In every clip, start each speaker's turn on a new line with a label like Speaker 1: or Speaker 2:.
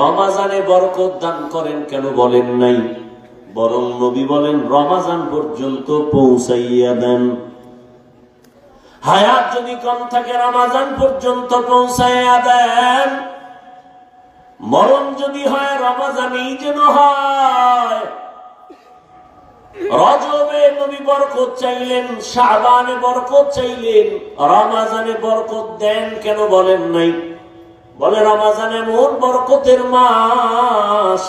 Speaker 1: রমাজানে বরকত দান করেন কেন বলেন নাই, বরং নবী বলেন রমাজান পর্যন্ত পৌঁছাইয়া দেন। হায়াত যদি কম থাকে রমাজান পর্যন্ত পৌঁছাইয়া দেন, মরণ যদি হয় রমাজানেই যেন হয়। রজবে নবী বরকত চাইলেন, শাবানে বরকত চাইলেন, রমাজানে বরকত দেন কেন বলেন নাই? বলে রমাজান এমন বরকতের মাস,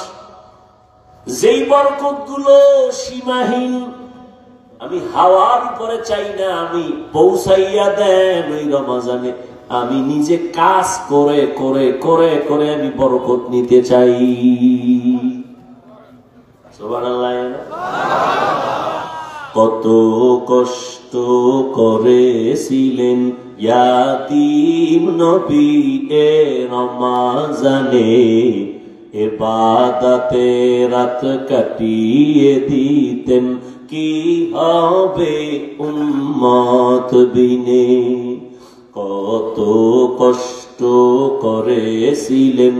Speaker 1: যেই বরকত গুলো সীমাহীন। আমি হাওয়ার উপরে চাই না, আমি পৌঁছাইয়া দেন ওই রমাজানে। আমি নিজে কাজ করে করে করে করে আমি বরকত নিতে চাই। সুবহানাল্লাহ। কত কষ্ট করেছিলেন ইয়াতীম নবী এ রমাজানে, ইবাদতে রাত কাটিয়ে দিতেন, কি হবে উম্মত বিনে। কত কষ্ট করেছিলেন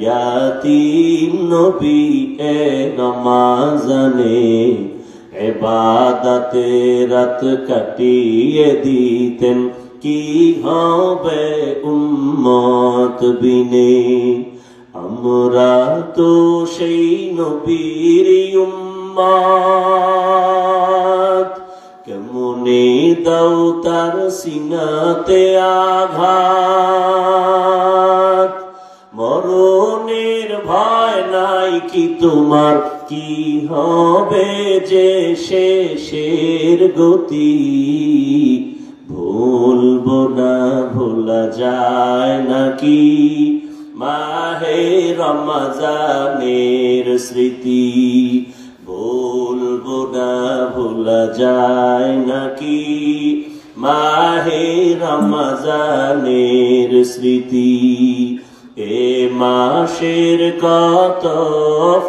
Speaker 1: ইয়াতীম নবী এ রমাজানে, ইবাদতে রাত কাটিয়ে দিতেন, কি হবে উম্মত বিনে। আমরা তো সেই নবীর উম্মত, কেমনে দাও তার সিনাতে আঘাত। মরণের ভয় নাই কি তোমার, কি হবে যে শেষের গতি। ভুলবো না ভোলা যায় নাকি মাহে রমজানের স্মৃতি। ভুলবো না ভোলা যায় নাকি মাহে রমজানের স্মৃতি। এ মাসের কত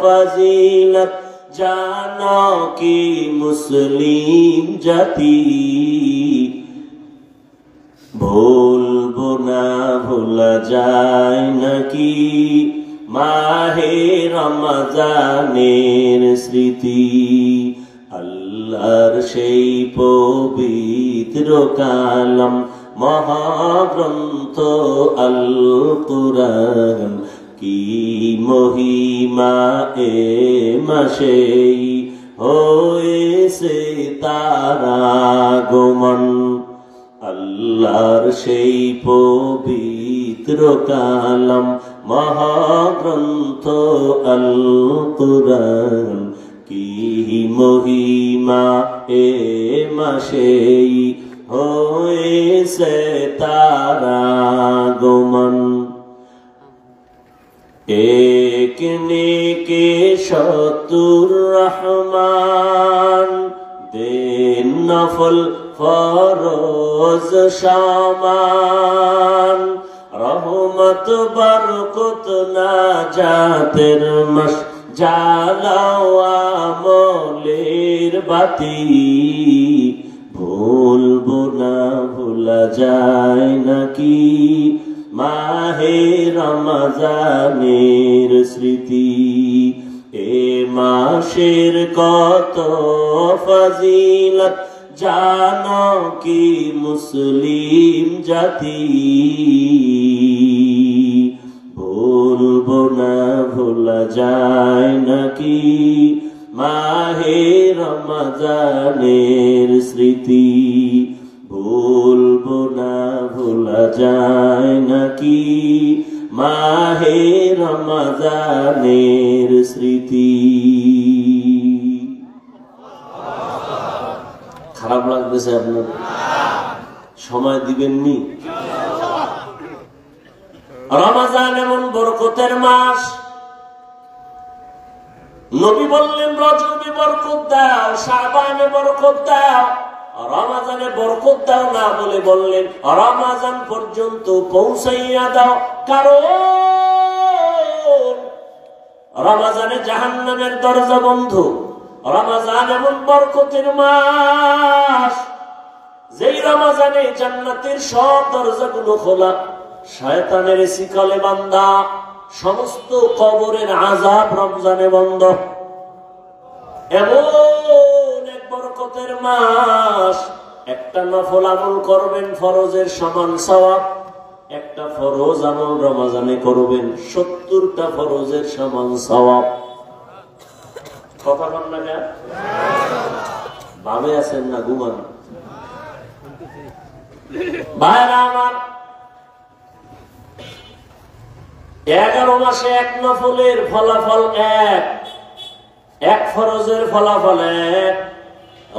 Speaker 1: ফজিলত জানো কি মুসলিম জাতি। ভুলবো না ভোলা যায় নাকি মাহে রমজানের স্মৃতি। আল্লাহর সেই পবিত্র কালাম মহাগ্রন্থ আল কুরআন, কি মহিমা এ মাসেই হয়েছে তার আগমন। আল্লাহর সেই পবিত্র কালাম মহাগ্রন্থ আল কুরআন, কি মহিমা এ মাসেই হয়েছে তার আগমন। এক নেকে শতুর রহমান, দেন নফল ফরজ সমান। রহমত বরকত নাজাতের মাস, জ্বালাও আমলের বাতি। ভুলবো না ভোলা যায় নাকি মাহে রমজানের স্মৃতি। এ মাসের কত ফজিলত জানো কি মুসলিম জাতি। ভুলবো না ভোলা যায় নাকি মাহে রমজানের স্মৃতি। ভুলবো না ভোলা যায় নাকি মাহে রমজানের স্মৃতি। খারাপ লাগতেছে আপনার? সময় দিবেননি? রমজান এমন বরকতের মাস, নবী বললেন রজবে বরকত দাও, শাবানে বরকত দাও, রমজানে বরকত দাও না বলে বললেন রমজান পর্যন্ত পৌঁছাইয়া দাও। কারণ রমজানে জাহান্নামের দরজা বন্ধ। রমজান এমন বরকতের মাস, যেই রমজানে জান্নাতের সব দরজাগুলো খোলা। শয়তানের শিকলে বান্দা সমস্ত কবরের আযাব রমজানে বন্ধ। এমন এক বরকতের মাস, একটা নফল আমল করবেন ফরজের সমান সওয়াব, একটা ফরজ আমল রমজানে করবেন 70টা ফরজের সমান সওয়াব। কথা বল না কেন? ভাবে আছেন না ঘুমান? ভাইরা আমার, 11 মাসে এক নফলের ফলাফল এক ফরজের ফলাফল এক।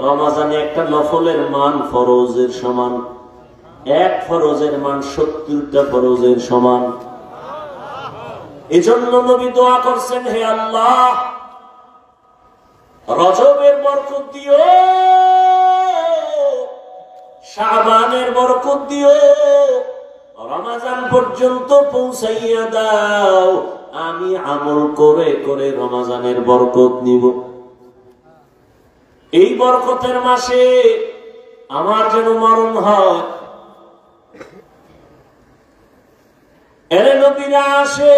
Speaker 1: রমজানে একটা নফলের মান ফরজের সমান, এক ফরজের মান 70টা ফরজের সমান। এজন্য নবী দোয়া করছেন, হে আল্লাহ, রজবের বরকত দিও, শাবানের বরকত দিও, রমজান পর্যন্ত পৌঁছাইয়া দাও, আমি আমল করে করে রমজানের বরকত নিব। এই বরকতের মাসে আমার যেন মরণ হয়। এর নবীরা আসে,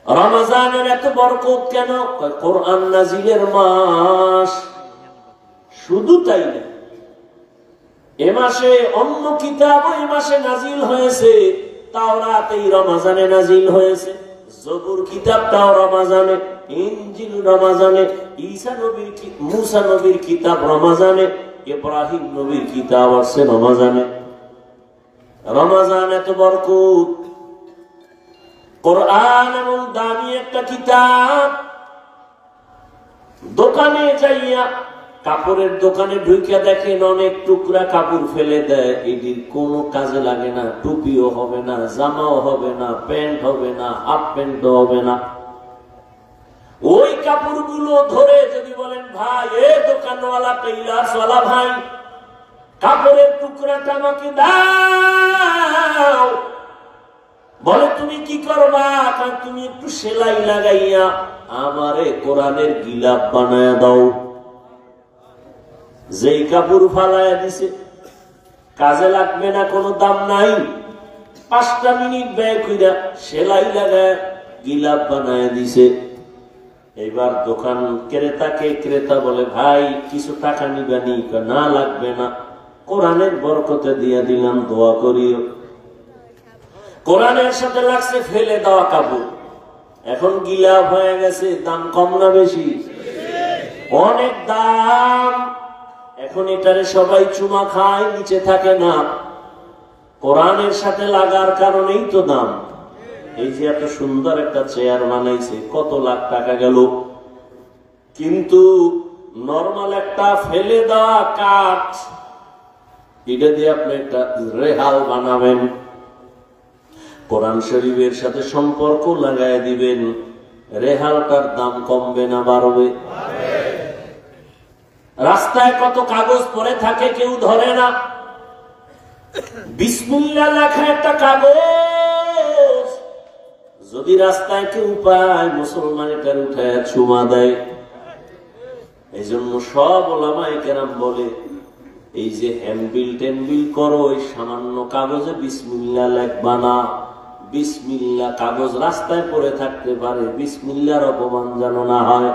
Speaker 1: রমজানের এত বরকত কেন? কোরআন নাজিলের মাস। শুধু তাই না, এ মাসে অন্য কিতাব এই মাসে নাজিল হয়েছে। তাওরাত এই রমজানে নাজিল হয়েছে, জবুর কিতাবটাও রমজানে, ইনজিল রমজানে, ঈসা নবীর মুসা নবীর কিতাব রমজানে, ইব্রাহিম নবীর কিতাব আছে রমজানে। রমজান এত বরকত। কোরআন এমন দামি একটা কিতাব, দোকানে যাইয়া, কাপড়ের দোকানে ঢুকিয়া দেখেন অনেক টুকরা কাপড় ফেলে দেয়, এটির কোনো কাজে লাগে না, টুপিও হবে না, জামাও হবে না, প্যান্ট হবে না, হাফ প্যান্টও হবে না। ওই কাপড়গুলো ধরে যদি বলেন, ভাই এ দোকানওয়ালা, টেইলার্সওয়ালা ভাই, কাপড়ের টুকরাটা আমাকে দাও, বলে তুমি কি করবা? তুমি একটু সেলাই লাগাইয়া আমারে কোরআনের গিলাপ বানায়া দাও। যেই কাপড় ফালাইয়া দিছে, কাজে লাগবে না, কোনো দাম নাই, 5টা মিনিট ব্যয় কইরা সেলাই লাগায় গিলাপ বানায়া দিছে। এইবার দোকান ক্রেতা বলে, ভাই কিছু টাকা নিবানি? না লাগবে না, কোরআনের বরকতে দিয়া দিলাম, দোয়া করিও। কোরআনের সাথে লাগছে ফেলে দেওয়া কাপড়, এখন গিলাপ হয়ে গেছে। দাম কম না বেশি? অনেক দাম। এখন এটারে সবাই চুমা খায়, নিচে থাকে না। কোরআনের সাথে লাগার কারণেই তো দাম। এই যে এত সুন্দর একটা চেয়ার বানাইছে, কত লাখ টাকা গেল, কিন্তু নরমাল একটা ফেলে দেওয়া কাঠ, এটা দিয়ে আপনি একটা রেহাল বানাবেন, কোরআন শরীফের সাথে সম্পর্ক লাগাই দিবেন, রেহালটার দাম কমবে না বাড়বে? রাস্তায় কত কাগজ পড়ে থাকে, কেউ ধরে না। বিসমিল্লাহ লেখা একটা কাগজ যদি রাস্তায় কেউ পায়, মুসলমান এটার উঠায় চুমা দেয়। এই জন্য সব ওলামায়ে কেরাম বলে, এই যে হ্যান্ডবিল টেনবিল করো, ওই সামান্য কাগজে বিসমিল্লাহ লেখবা না। বিসমিল্লাহ কাগজ রাস্তায় পড়ে থাকতে পারে, বিসমিল্লাহর অপমান যেন না হয়।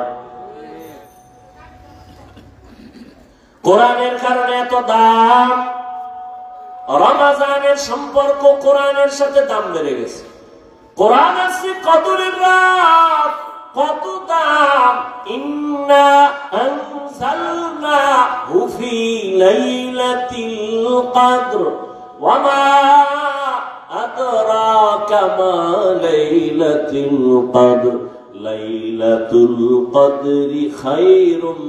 Speaker 1: কোরআনের কারণে এত দাম। রমজানের সম্পর্ক কোরআনের সাথে দাম বেড়ে গেছে। কোরআন আছে কদরের রাত, কত দাম। ইন্না আনজালনাহু ফি লাইলাতিল কদর ওয়া মা আদরাকা মা লাইলাতুল কদর লাইলাতুল কদরি খায়রুম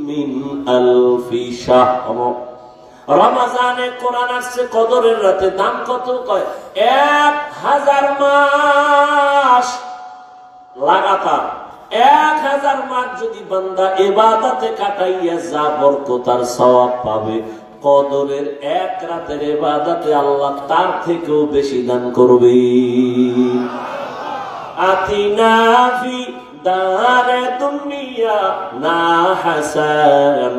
Speaker 1: মিন আলফি শাহর। রমজানে কোরআন আসছে কদরের রাতে, দাম কত? কয় 1000 মাস লাগাতার। 1000 মাস যদি বান্দা ইবাদতে কাটাইয়া যা বরকত আর সওয়াব পাবে, কদরের এক রাতের ইবাদতে আল্লাহ তার থেকেও বেশি দান করবে। আতিনা ফি দারে দুনিয়া না হাসান,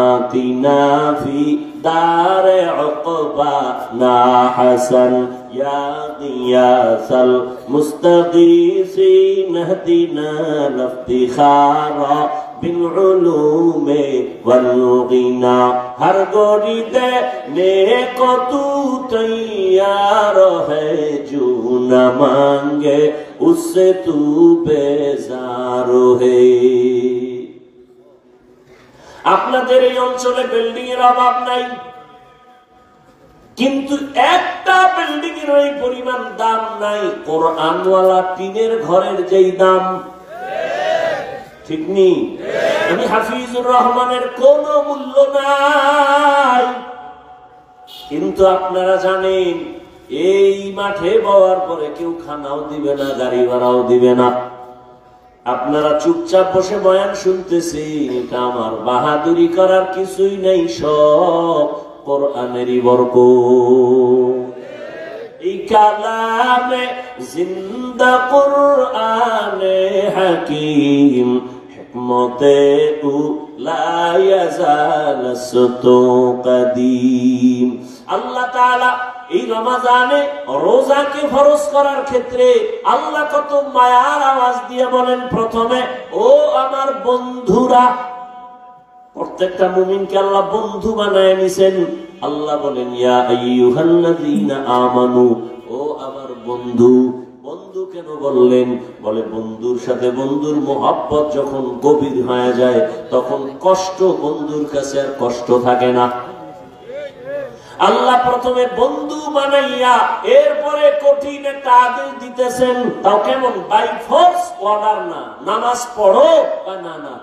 Speaker 1: আতিনা ফি দারে উকবা না হাসান ইয়া গিয়াসাল মুস্তাগীসিন ইহদিনা লিফতিখারা بالعلوم والغنى ہر گوری دے نیک تو تیار ہے جو نہ مانگے اس سے تو بیزار ہے আপনাদের এই অঞ্চলে বিল্ডিং এর অভাব নাই কিন্তু একটা বিল্ডিং এর ওই পরিমাণ দাম নাই কোরআনওয়ালা টিনের ঘরের যেই দাম ঠিক নেই আমি হাফিজুর রহমানের কোনো মূল্য নাই কিন্তু আপনারা জানেন এই মাঠে বওয়ার পরে কেউ খানাও দিবে না গাড়ি ভাড়াও দিবে না আপনারা চুপচাপ বসে বয়ান শুনতেছেন এটা আমার বাহাদুরি করার কিছুই নেই সব কোরআনেরই বরকত এই কালামে জিন্দা কোরআনে হাকিম হিকমতে লা ইয়াজালাসতু কদিম আল্লাহ তাআলা এই রমজানে রোজাকে ফরজ করার ক্ষেত্রে আল্লাহ কত মায়ার আওয়াজ দিয়ে বলেন প্রথমে ও আমার বন্ধুরা প্রত্যেকটা মুমিনকে আল্লাহ বন্ধু বানায় নিছেন আল্লাহ বলেন ইয়া আইয়ুহাল্লাযীনা আমানু ও আমার বন্ধু বন্ধু কেন বললেন বলে বন্ধুর সাথে বন্ধুর মোহাব্বত যখন গভীর হয়ে যায় তখন কষ্ট বন্ধুর কাছে আর কষ্ট থাকে না আল্লাহ প্রথমে বন্ধু বানাইয়া এরপরে কঠিন একটা আদেশ দিতেছেন তাও কেমন বাই ফোর্স অর্ডার না নামাজ পড়ো না না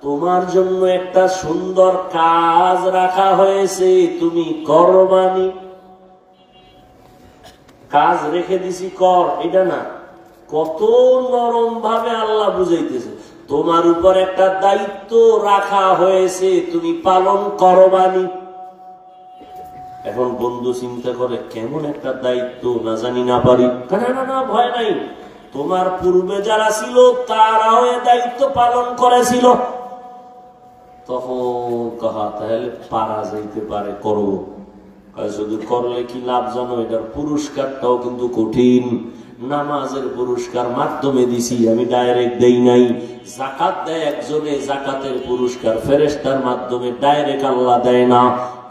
Speaker 1: তোমার জন্য একটা সুন্দর কাজ রাখা হয়েছে তুমি করবানি কাজ রেখে দিছি কর এটা না কত নরম ভাবে আল্লাহ বুঝাইতেছে তোমার উপর একটা দায়িত্ব রাখা হয়েছে তুমি পালন করবানি এখন বন্ধু চিন্তা করে কেমন একটা দায়িত্ব না জানি না পারি না না ভয় নাই তোমার পূর্বে যারা ছিল তারাও এ দায়িত্ব পালন করেছিল তখন কহা তাহলে পারা যাইতে পারে করো শুধু করলে কি লাভ জানো এটার পুরস্কারটাও কিন্তু কঠিন নামাজের পুরস্কার মাধ্যমে দিছি আমি ডাইরেক্ট দেই নাই যাকাত দেয় একজনে যাকাতের পুরস্কার ফেরেশতার মাধ্যমে ডাইরেক্ট আল্লাহ দেয় না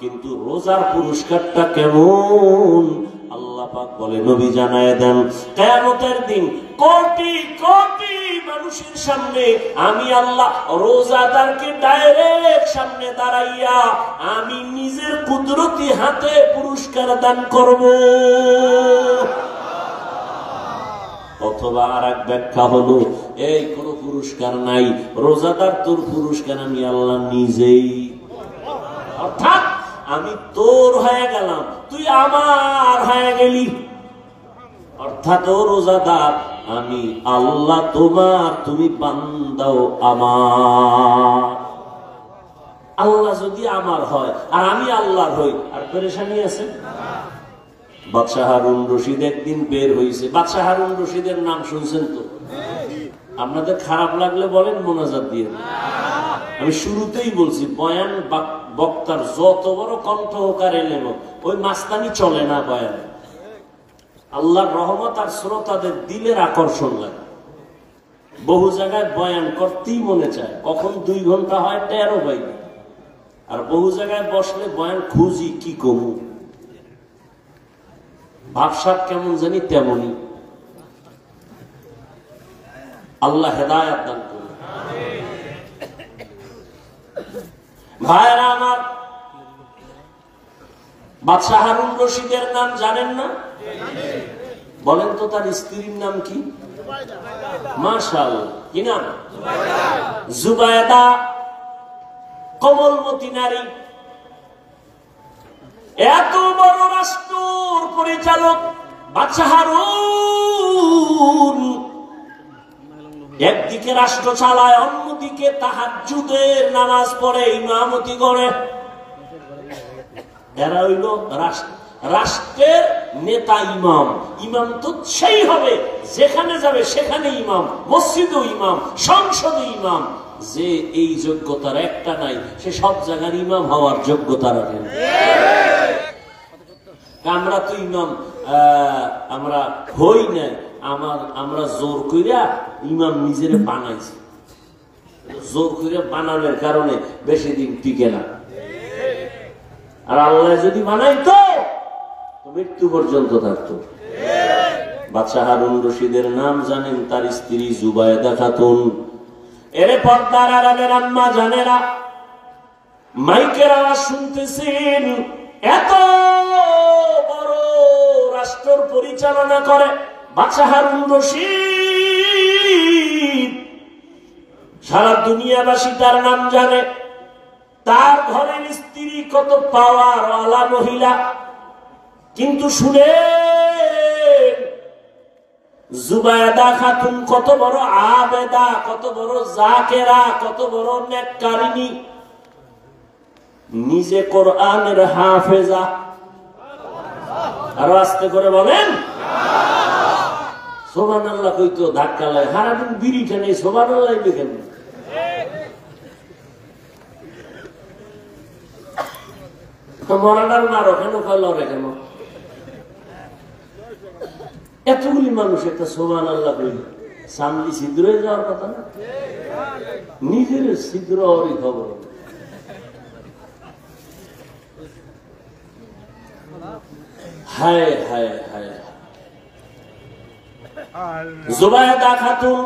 Speaker 1: কিন্তু রোজার পুরস্কারটা কেমন আল্লাহ পাক বলে নবী জানায় দেন কিয়ামতের দিন কোটি কোটি মানুষের সামনে আমি আল্লাহ রোজাদারকে ডাইরেক্ট সামনে দাঁড়াইয়া আমি নিজের কুদরতি হাতে পুরস্কার দান করব অথবা আর এক ব্যাখ্যা হলো এই কোন পুরস্কার নাই রোজাদার তোর পুরস্কার আমি আল্লাহ নিজেই অর্থাৎ আমি তোর হয়ে গেলাম তুই আমার হয়ে গেলি অর্থাৎ ও রোজাদার আমি আল্লাহ তোমার তুমি বান্দাও আমার আল্লাহ যদি আমার হয় আর আমি আল্লাহর হই আর পেরেশানি আছে বাদশাহ হারুন রশিদ একদিন বের হয়েছে বাদশাহ হারুন রশিদের নাম শুনছেন তো আপনাদের খারাপ লাগলে বলেন মোনাজাত দিয়ে আমি শুরুতেই বলছি বয়ান বক্তার যত বড় কণ্ঠ হোক আর এলেন ওই মাস্তানি চলে না বয়ান আল্লাহর রহমত আর শ্রোতাদের দিলের আকর্ষণ লাগে বহু জায়গায় বয়ান করতেই মনে চায় কখন 2 ঘন্টা হয় 13 বাইরে আর বহু জায়গায় বসলে বয়ান খুঁজি কি কমু ভাবসাব কেমন জানি তেমনই আল্লাহ হেদায়েত দান করুন ভাইরা আমার বাদশাহ হারুন রশিদের নাম জানেন না বলেন তো তার স্ত্রীর নাম কি মাশাআল্লাহ কি নাম জুবায়দা কমলমতি নারী এত বড় রাষ্ট্রের পরিচালক বাদশাহ হারুন একদিকে রাষ্ট্র চালায় অন্যদিকে তাহাজ্জুদের নামাজ পড়ে ইমামতি করে এরা হইল রাষ্ট্রের নেতা ইমাম ইমাম তো সেই হবে যেখানে যাবে সেখানে ইমাম মসজিদও ইমাম সংসদে ইমাম যে এই যোগ্যতার একটা নাই সে সব জায়গার ইমাম হওয়ার যোগ্যতা রাখেন আমরা তো ইমাম আমরা হই না, আমরা জোর কইরা ইমাম নিজের বানাইছি। জোর কইরা বানানোর কারণে বেশি দিন টিকে না। আর আল্লাহ যদি বানাইতো তো মৃত্যু পর্যন্ত থাকতো। বাদশাহ হারুন রশিদের নাম জানেন, তার স্ত্রী জুবায়েদা খাতুন। এর পর্দার আড়ালের আম্মা জানেরা, মাইকের আওয়াজ শুনতেছেন, এত বড় রাষ্ট্র পরিচালনা করে বাদশাহ হারুন রশিদ। সারা দুনিয়াবাসী তার নাম জানে। তার ঘরের স্ত্রী কত পাওয়ার ওয়ালা মহিলা, কিন্তু শুনে জুবায়েদা খাতুন কত বড় আবেদা, কত বড় জাকেরা, কত বড় নেককারিনী, নিজে কোরআনের হাফেজা। আরো আস্তে করে বলেন সুবহানাল্লাহ। কইতো ধাক্কা লাগে, সারাদিন বিড়ি টেনে সুবহানাল্লাহ লিখেন। মরানার মারো কেন, লড়ে কেন? এতগুলি মানুষ একটা সুবহানাল্লাহ কইল, সামনে ছিদ্র হয়ে যাওয়ার কথা না? নিজের ছিদ্র ওরই খবর। হায় হায় হায়। জুবায়েদা খাতুন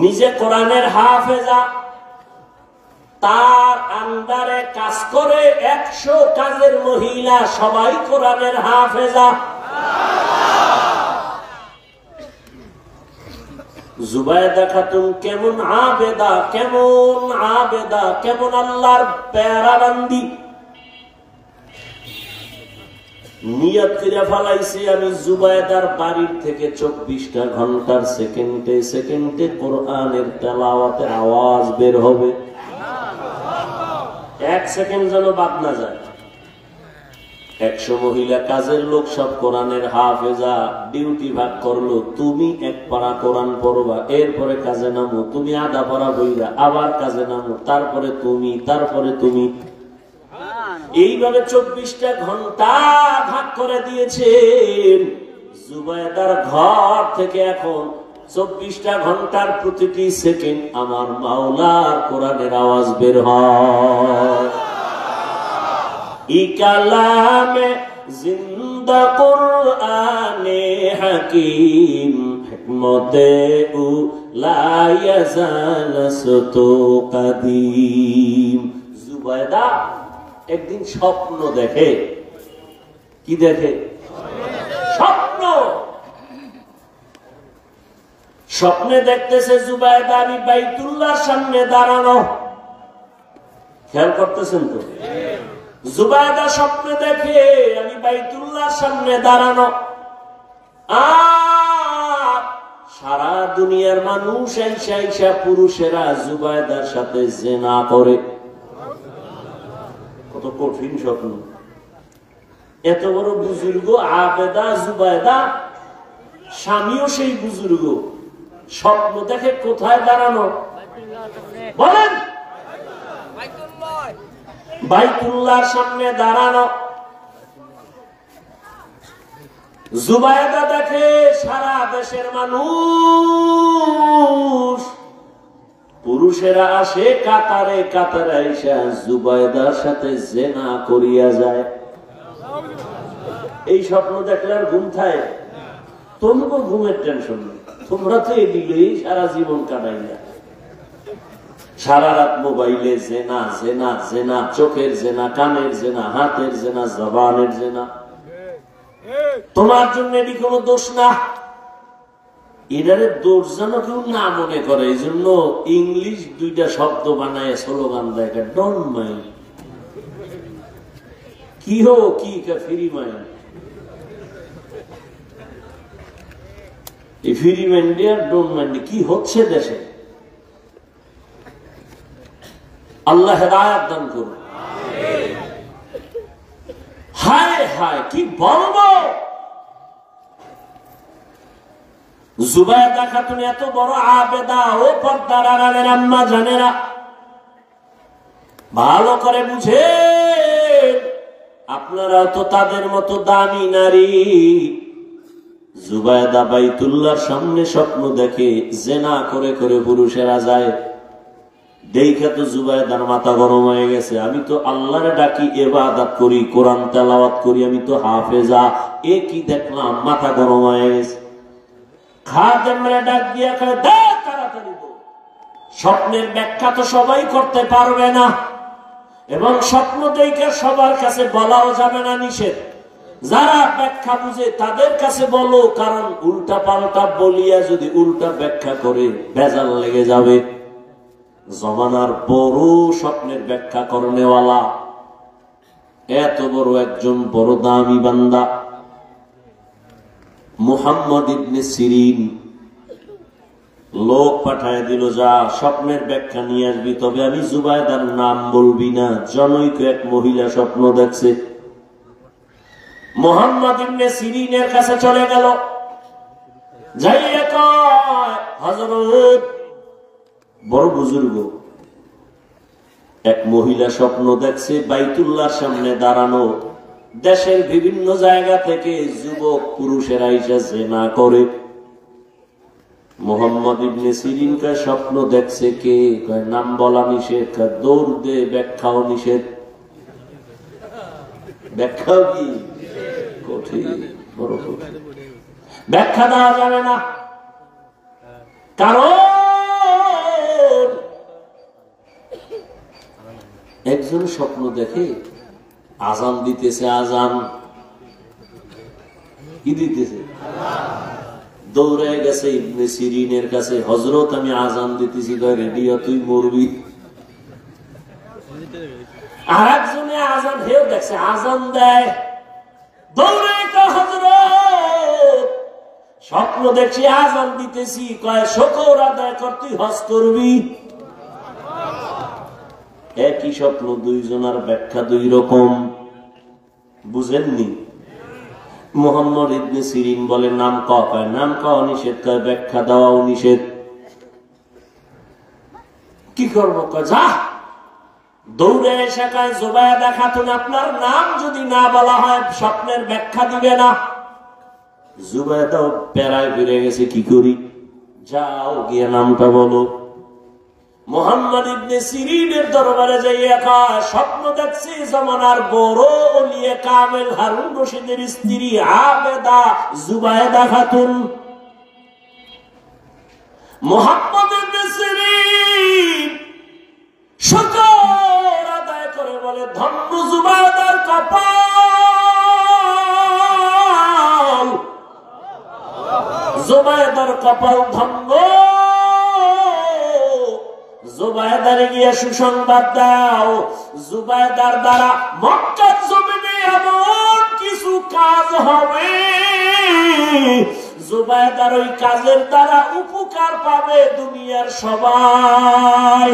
Speaker 1: নিজে কোরআনের হাফেজা, তার আন্ডারে কাজ করে 100 কাজের মহিলা, সবাই কোরআনের হাফেজা। জুবায়েদা খাতুন কেমন আবেদা, কেমন আবেদা, কেমন আল্লাহর প্যারা বান্দি। নিয়ত করে ফেলাইছে, আমি জুবায়েদার বাড়ির থেকে 24টা ঘন্টার সেকেন্ডে সেকেন্ডে কোরআনের তেলাওয়াতের আওয়াজ বের হবে, 1 সেকেন্ড যেন বাদ না যায়। 100 মহিলা কাজের লোক সব কোরআনের হাফেজা। ডিউটি ভাগ করলো, তুমি 1 পারা কোরআন পড়বা, এরপরে কাজে নামো, তুমি আধা পারা বইরা আবার কাজে নামো, তারপরে তুমি, তারপরে তুমি। এইভাবে 24টা ঘন্টা ভাগ করে দিয়েছেন। জুবায়েদার ঘর থেকে এখন 24টা ঘন্টার প্রতিটি সেকেন্ড আমার মাওলার কোরআনের আওয়াজ বের হয়। ই কালামে জিন্দা কুরআনে হাকিম, হিকমতে উ লা ইয়াজালসতু কাদিম। জুবায়েদা একদিন স্বপ্ন দেখে। কি দেখে? স্বপ্ন। স্বপ্নে দেখতেছে জুবায়েদা আমি বাইতুল্লাহর সামনে দাঁড়ানো। খেয়াল করতেছেন তো? জুবায়েদা স্বপ্নে দেখে আমি বাইতুল্লাহর সামনে দাঁড়ানো, আর সারা দুনিয়ার মানুষ এসা পুরুষেরা জুবায়েদার সাথে জিনা করে। কত কঠিন স্বপ্ন। এত বড় বুজুর্গ আবেদা জুবায়েদা, স্বামীও সেই বুজুর্গ, স্বপ্ন দেখে কোথায় দাঁড়ানো বলেন? বাইতুল্লাহর সামনে দাঁড়ানো। জুবায়েদা দেখে সারা দেশের মানুষ, পুরুষেরা আসে কাতারে কাতারে আইসা জুবায়েদার সাথে জিনা করিয়া যায়। এই স্বপ্ন দেখলে আর ঘুম থাকে? তোমাকে ঘুমের টেনশন নেই, তোমরা তো এদিকেই সারা জীবন কাটাই না। সারা রাত মোবাইলে জেনা জেনা জেনা, চোখের জেনা, কানের জেনা, হাতের জেনা, জবানের জেনা। তোমার জন্য এটি কোনো দোষ না। এটারে দোষ যেন কেউ না মনে করে, এই জন্য ইংলিশ 2টা শব্দ বানায় স্লোগান দেয়, ডোন্ট মাইন্ড। কি হো কি ফ্রি মাইন্ড, এই ফ্রি মাইন্ডে আর ডোন্ট মাইন্ডে কি হচ্ছে দেশে? আল্লাহ হেদায়েত দান করুন। হায় হায় কি বলবো। জুবায়েদা খাতুন এত বড় আবেদা, ও পর্দার আড়ালের আম্মা জানেরা, ভালো করে বুঝে। আপনারা তো তাদের মতো দামি নারী। জুবায়দা বাইতুল্লাহর সামনে স্বপ্ন দেখে জেনা করে করে পুরুষেরা যায়। দেখে তো জুবায়দার মাথা গরম হয়ে গেছে। আমি তো আল্লাহরে ডাকি, ইবাদত করি, কোরআন তেলাওয়াত করি, আমি তো হাফেজা, এ কি দেখলাম? মাথা গরম হয়ে গেছে। খাদেমরা ডাক দিয়া কয়, দে তাড়াতাড়ি দে। স্বপ্নের ব্যাখ্যা তো সবাই করতে পারবে না, এবং স্বপ্ন দেখে সবার কাছে বলাও যাবে না, নিষেধ। যারা ব্যাখ্যা বুঝে তাদের কাছে বলো, কারণ উল্টা পাল্টা বলিয়া যদি উল্টা ব্যাখ্যা করে ভেজাল লেগে যাবে। জমানার বড় স্বপ্নের ব্যাখ্যা করনেওয়ালা, এত বড় একজন বড় দামি বান্দা মুহাম্মদ ইবনে সিরিন লোক পাঠায় দিল, যা স্বপ্নের ব্যাখ্যা নিয়ে আসবি, তবে আমি জুবায়দার নাম বলবি না। জনৈক এক মহিলা স্বপ্ন দেখছে। মুহাম্মদ ইবনে সিরিনের কাছে চলে গেল, যাইয়া কয়, হযরত, বড় বুজুর্গ, এক মহিলা স্বপ্ন দেখছে বাইতুল্লাহর সামনে দাঁড়ানো, দেশের বিভিন্ন জায়গা থেকে যুবক পুরুষেরা এসে জিনা করে। মুহাম্মদ ইবনে সিরিন কা স্বপ্ন দেখছে কে? কয় নাম বলা নিষেধ, দৌড় দে, ব্যাখ্যাও নিষেধ। ব্যাখ্যাও কি কঠিন, বড় কঠিন, ব্যাখ্যা দেওয়া যাবে না। কারণ একজন স্বপ্ন দেখে আজান দিতেছে, আজান কি দিতেছে? দৌড়ে গেছে ইবনে সিরিনের কাছে, হযরত আমি আজান দিতেছি। রেডিও, তুই মরবি। আর একজনে আজান, হেও দেখছে আজান দেয়, দৌড়ে হযরত স্বপ্ন দেখছি আজান দিতেছি। কয় শুকর আদায় কর, তুই হজ করবি। একই স্বপ্ন, দুইজনের ব্যাখ্যা দুই রকম। বুঝেননি? মুহাম্মদ ইবনে সিরিন বলে নাম কয়, নাম কওয়া নিষেধ, কয় ব্যাখ্যা দেওয়াও নিষেধ। কি করবো? কয় যা। দৌড়ে এসে কয়, জুবায়দা খাতুন, আপনার নাম যদি না বলা হয় স্বপ্নের ব্যাখ্যা দিবে না। জুবায়দাও প্যারায় ফিরে গেছে, কি করি? যাও গিয়ে নামটা বলো। মুহাম্মদ ইবনে সিরিনের দরবারে যাইয়া কয়, স্বপ্ন দেখছি জামানার বড় ওলিয়ে কামেল হারুন রশিদের স্ত্রী আবেদা জুবায়দা খাতুন। মুহাম্মদ ইবনে সিরিন শুকর আদায় করে বলে, ধন্য জুবায়দার কপাল, জুবায়দার কপাল ধন্য। জুবায়দারে গিয়ে সুসংবাদ দাও, জুবায়দার দ্বারা মক্কার জমিনে এমন কিছু কাজ হবে, জুবায়দার ওই কাজের দ্বারা উপকার পাবে দুনিয়ার সবাই।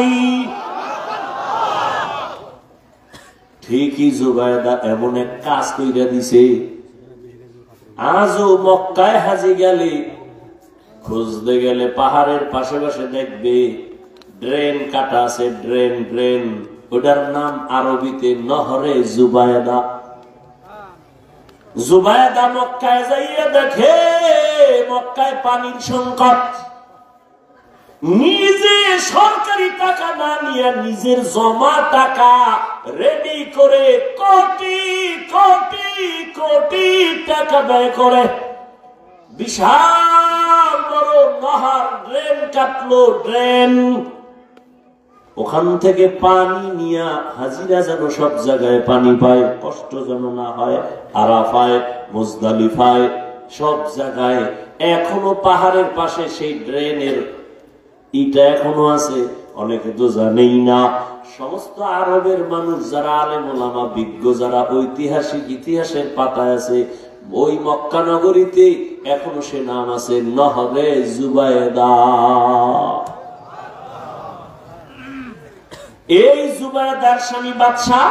Speaker 1: ঠিকই জুবায়দা এমন এক কাজ কইরা দিছে, আজও মক্কায় হাজি গেলে, খুঁজতে গেলে পাহাড়ের পাশে পাশে দেখবে ড্রেন কাটা আছে, ড্রেন ড্রেন, ওটার নাম আরবিতে নহরে জুবায়দা। জুবায়দা মক্কায় যাইয়া দেখে মক্কায় পানির সংকট। নিজে সরকারি টাকা না নিয়ে নিজের জমা টাকা রেডি করে কোটি কোটি কোটি টাকা ব্যয় করে বিশাল বড় নহর ড্রেন কাটলো, ড্রেন। ওখান থেকে পানি নিয়ে হাজিরা যেন সব জায়গায় পানি পায়, কষ্ট যেন না হয়। আরাফায়, মুজদালিফায়, সব জায়গায় এখনো পাহাড়ের পাশে সেই ড্রেনের ইটা এখনো আছে, অনেকে তো জানেই না। সমস্ত আরবের মানুষ যারা আলেম ওলামা বিজ্ঞ, যারা ঐতিহাসিক ইতিহাসের পাতায় আছে, ওই মক্কা নগরীতে এখনো সে নাম আছে নহরে জুবায়দা। এই জুবায়দার স্বামী বাদশাহ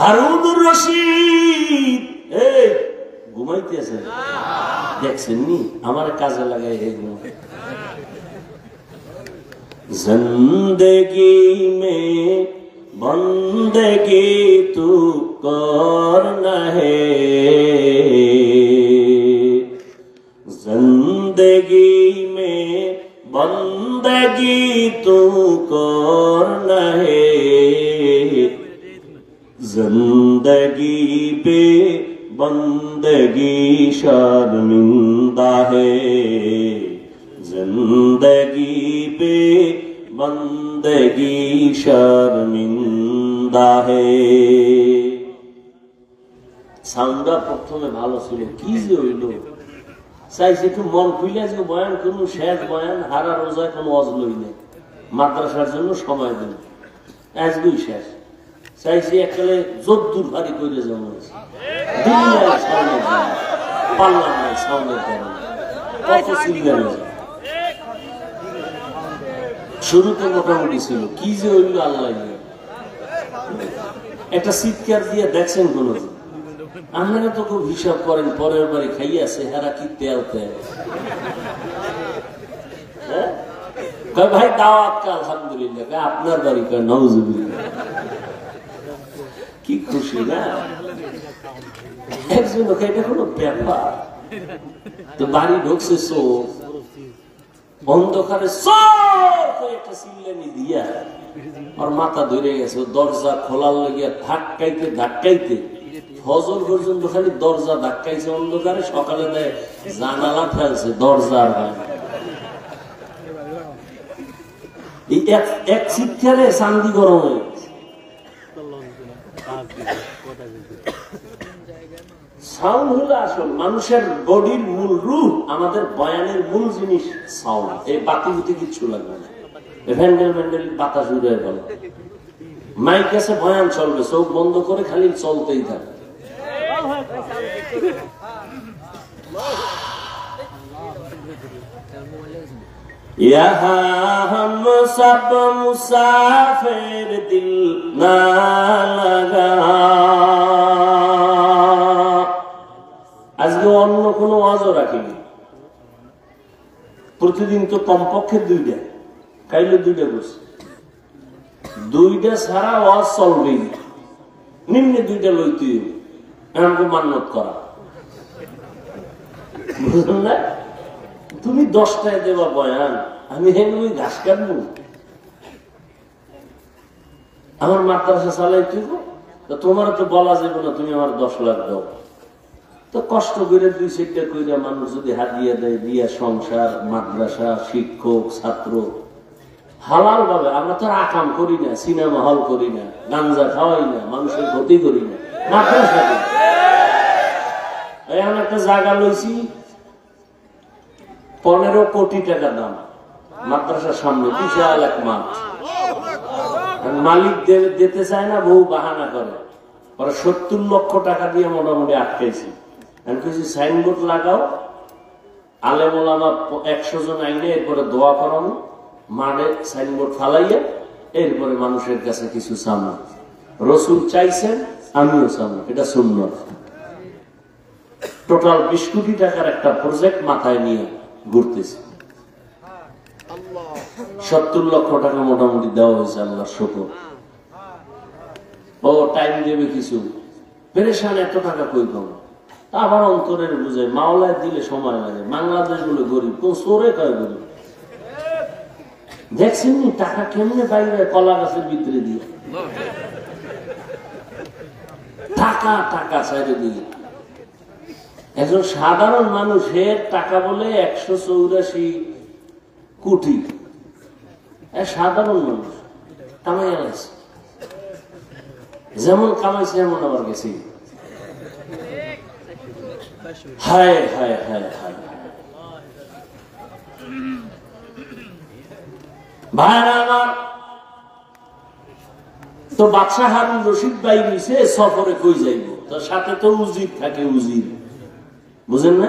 Speaker 1: হারুনুর রশিদ। এই ঘুমাইতেছে, দেখছেন নি? আমার কাজে লাগাই जिंदगी में बंदगी तू करना है, जिंदगी में बंदगी तू करना है, जिंदगी पे बंदगी शर्मिंदा है, जिंदगी पे बंदगी शर्मिंदा है। সাউন্ডটা প্রথমে ভালো ছিল, কি যে হইল চাইছি একটু মন খুলে আজকে বয়ান করুন, শেষ বয়ান, হারা রোজায় কোনো অজ লই নেই, মাদ্রাসার জন্য সময় দিন, আজকেই শেষ। চাইছি এককালে যদ্দুর ভারী করে যাবো, পারলাম না সাউন্ডের কারণে, কত সিঙ্গার শুরুতে মোটামুটি ছিল, কি যে হইল আল্লাহ। একটা চিৎকার দিয়ে দেখছেন কোন, আপনারা তো খুব হিসাব করেন, পরের বাড়ি খাইয়াছে হেরা কি তেল তেল, ভাই দাওয়াত আলহামদুলিল্লাহ, আপনার বাড়ি কয় নাউজুবিল্লাহ, কি খুশি না একজন, এটা কোনো ব্যাপার। তো বাড়ি ঢুকছে চোখ অন্ধকারে একটা সিল্লানি দিয়া আর মাথা ধরে গেছে, দরজা খোলার লাগিয়া ধাক্কাইতে ধাক্কাইতে ফজর পর্যন্ত খালি দরজা ধাক্কাইছে অন্ধকারে, সকালে দেয় জানালা ফেলছে, দরজা আর হয় এক চিৎকারে চান্দি গরম হয়ে গেছে। সাউন্ড হলো আসল মানুষের বডির মূল রূপ, আমাদের বয়ানের মূল জিনিস সাউন্ড। এই বাতি বুতি কিচ্ছু লাগবে না, ভ্যান্ডেল ভ্যান্ডেল বাতাস উড়ে গেল, মাইক আছে বয়ান চলবে, চোখ বন্ধ করে খালি চলতেই থাকে। यहाँ हम सब मुसाफिर दिल ना लगा, আজকে অন্য কোনো ওয়াজও রাখিনি, প্রতিদিন তো কমপক্ষে দুইটা, কাইলে দুইটা করছে, দুইটা ছাড়া ওয়াজ চলবেই, নিম্নে দুইটা লইতে এমনকি মান্যত করা, বুঝলেন না? তুমি 10টায় দেবা বয়ান, আমি হেনবি ঘাস কাটবো, আমার মাদ্রাসা চালাই দিব, তোমার তো বলা যাবে না তুমি আমার 10 লাখ দাও, তো কষ্ট করে 2-4টা কইরা মানুষ যদি হাদিয়া দেয়, দিয়া সংসার, মাদ্রাসা, শিক্ষক, ছাত্র হালাল ভাবে, আমরা তো আকাম করি না, সিনেমা হল করি না, গাঞ্জা খাওয়াই না, মানুষের ক্ষতি করি না, মাদ্রাসা এখন একটা জায়গা লইছি 15 কোটি টাকা দাম, মাদ্রাসার সামনে বিশাল এক মাঠ, মালিক দিতে চায় না, বহু বাহানা করে, ওরা 70 লক্ষ টাকা দিয়ে মোটামুটি আটকাইছি। আমি কিছু সাইনবোর্ড লাগাও, আলেম ওলামা 100 জন আইনে, এরপরে দোয়া করানো, মাঠে সাইনবোর্ড ফালাইয়া, এরপরে মানুষের কাছে কিছু চামা, রসুল চাইছেন আমিও চামা, এটা সুন্নাত। টোটাল 20 কোটি টাকার একটা প্রজেক্ট মাথায় নিয়ে ঘুরতেছি, 70 লক্ষ টাকা মোটামুটি দেওয়া হয়েছে, আল্লাহর শুকর। ও টাইম দেবে কিছু, পেরেশান, এত টাকা কই পাবো, আবার অন্তরের বুঝে মাওলায় দিলে সময় লাগে, বাংলাদেশ গুলো গরিব, কোন চোরে কয় গরিব, দেখছেন টাকা কেমনে বাইরে কলা গাছের ভিতরে দিয়ে, টাকা টাকা সাইডে দিয়ে, একজন সাধারণ মানুষের টাকা বলে 184 কোটি, সাধারণ মানুষ কামাইয়া গেছে, যেমন কামাইছে এমন আবার গেছে। হায় হায় হায় হায় ভাইরা আমার, তো বাদশাহ হারুন রশিদ ভাই নিছে সফরে কই যাইব, তার সাথে তো উজির থাকে, উজির বুঝেন না,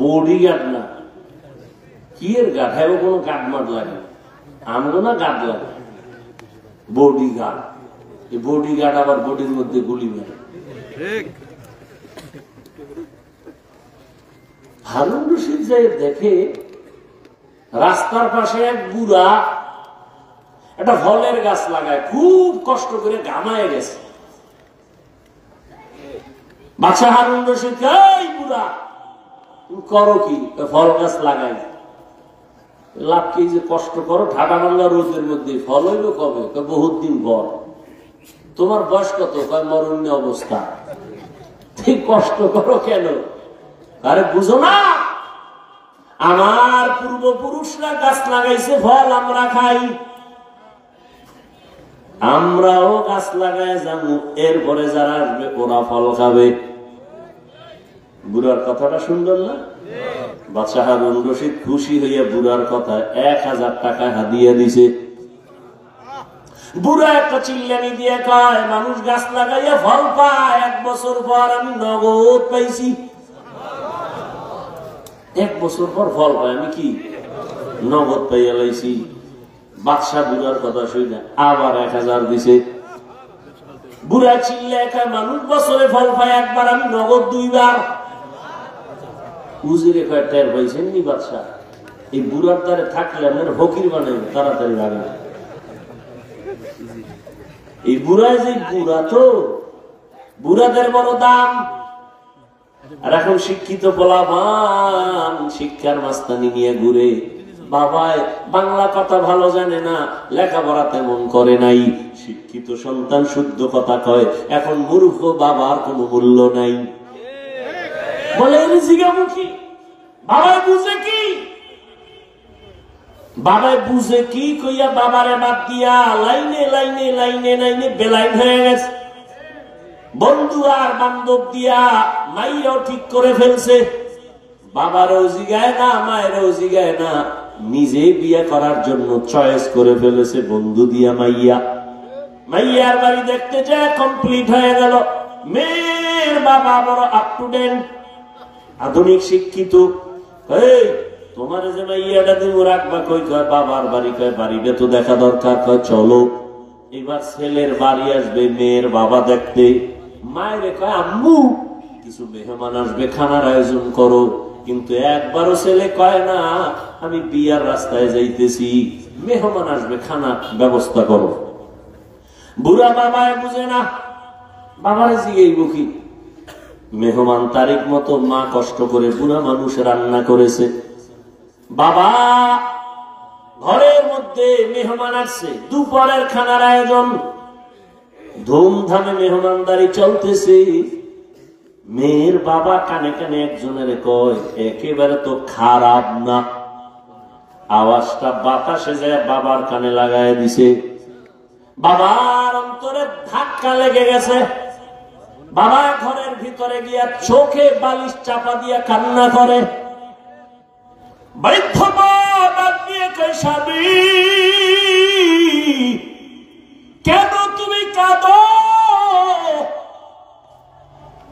Speaker 1: বডিগার্ড না, কি এর গার্ড, হ্যাঁ কোনো গার্ড মাঠ লাগে, আমগো না গার্ড লাগে, বডিগার্ড। এই বডিগার্ড আবার বডির মধ্যে গুলি মারে। হারুন রশিদ যাই দেখে রাস্তার পাশে এক বুড়া একটা ফলের গাছ লাগায়, খুব কষ্ট করে ঘামায় গেছে। বাদশা হারুন রশিদ এই বুড়া করো কি? ফল গাছ লাগাই। লাভ কি যে কষ্ট করো, ঠাডা ভাঙ্গা রোদের মধ্যে, ফল হইল কবে? বহুত দিন পর। তোমার বয়স কত? মরণ্য অবস্থা। ঠিক কষ্ট করো কেন? আরে বুঝো না, আমার পূর্বপুরুষরা গাছ লাগাইছে, ফল আমরা খাই, আমরাও গাছ লাগাই যাবো, এরপরে যারা আসবে ওরা ফল খাবে। বুড়ার কথাটা সুন্দর না? বাদশা হারুন রশিদ খুশি হইয়া বুড়ার কথা 1000 টাকা হাদিয়া দিছে। বুড়া একটা চিল্লানি দিয়ে কয়, মানুষ গাছ লাগাইয়া ফল পায়, 1 বছর পর আমি নগদ পাইছি। 1 বছর পর ফল পাই, আমি কি নগদ পাইয়া লাইছি? বাদশা বুড়ার কথা শুনে আবার 1000 দিছে। বুড়া চিল্লায় কয়, মানুষ বছরে ফল পায় একবার, আমি নগদ 2 বার। উজিরে কয়, টের পাইছেন নি বাদশা? এই বুড়ার দ্বারে থাকলে আপনার ফকির বানাইবে তাড়াতাড়ি ভাবে। এই বুড়ায় যে বুড়া, তো বুড়াদের বড় দাম। আর এখন শিক্ষিত পোলাপান শিক্ষার মাস্তানি নিয়ে ঘুরে, বাবায় বাংলা কথা ভালো জানে না, লেখাপড়া তেমন করে নাই, শিক্ষিত সন্তান শুদ্ধ কথা কয়, এখন মূর্খ বাবার কোনো মূল্য নাই। বলে জিজ্ঞামুখী বাবায় বুঝে কি? বাবায় বুঝে কি কইয়া বাবারে বাদ দিয়া লাইনে লাইনে লাইনে লাইনে বেলাইন হয়ে গেছে। বন্ধু আর বান্ধব দিয়া মাইয়াও ঠিক করে ফেলছে। বাবারও জিগায় না, মায়েরও জিগায় না, নিজে বিয়ে করার জন্য চয়েস করে ফেলেছে বন্ধু দিয়া মাইয়া। মাইয়ার বাড়ি দেখতে যায় কমপ্লিট হয়ে গেল। মেয়ের বাবা বড় আপ টু ডেট, আধুনিক শিক্ষিত। এই তোমার যে মাইয়াটা দিব রাখবা কই? কয় বাবার বাড়ি। কয় বাড়িটা তো দেখা দরকার। কয় চলো। এবার ছেলের বাড়ি আসবে মেয়ের বাবা দেখতে। মায়ের কয় আম্মু কিছু মেহমান আসবে, খানার আয়োজন করো। কিন্তু একবারও ছেলে কয় না আমি বিয়ার রাস্তায় যাইতেছি, মেহমান আসবে, খানা ব্যবস্থা করো। বুড়া বাবায় বুঝে না, বাবারে জিগেইব কি? মেহমান তারিখ মতো মা কষ্ট করে বুড়া মানুষ রান্না করেছে। বাবা ঘরের মধ্যে মেহমান আসছে, দুপুরের খানার আয়োজন, ধুমধামে মেহমানদারি চলতেছে। মেয়ের বাবা কানে কানে একজনের কয়, একেবারে তো খারাপ না। আওয়াজটা বাতাসে যায় বাবার কানে লাগায় দিছে। বাবার অন্তরে ধাক্কা লেগে গেছে। বাবা ঘরের ভিতরে গিয়া চোখে বালিশ চাপা দিয়া কান্না করে। বৃদ্ধ বাবা নিয়ে কয়, স্বামী কেন তুমি কাঁদো?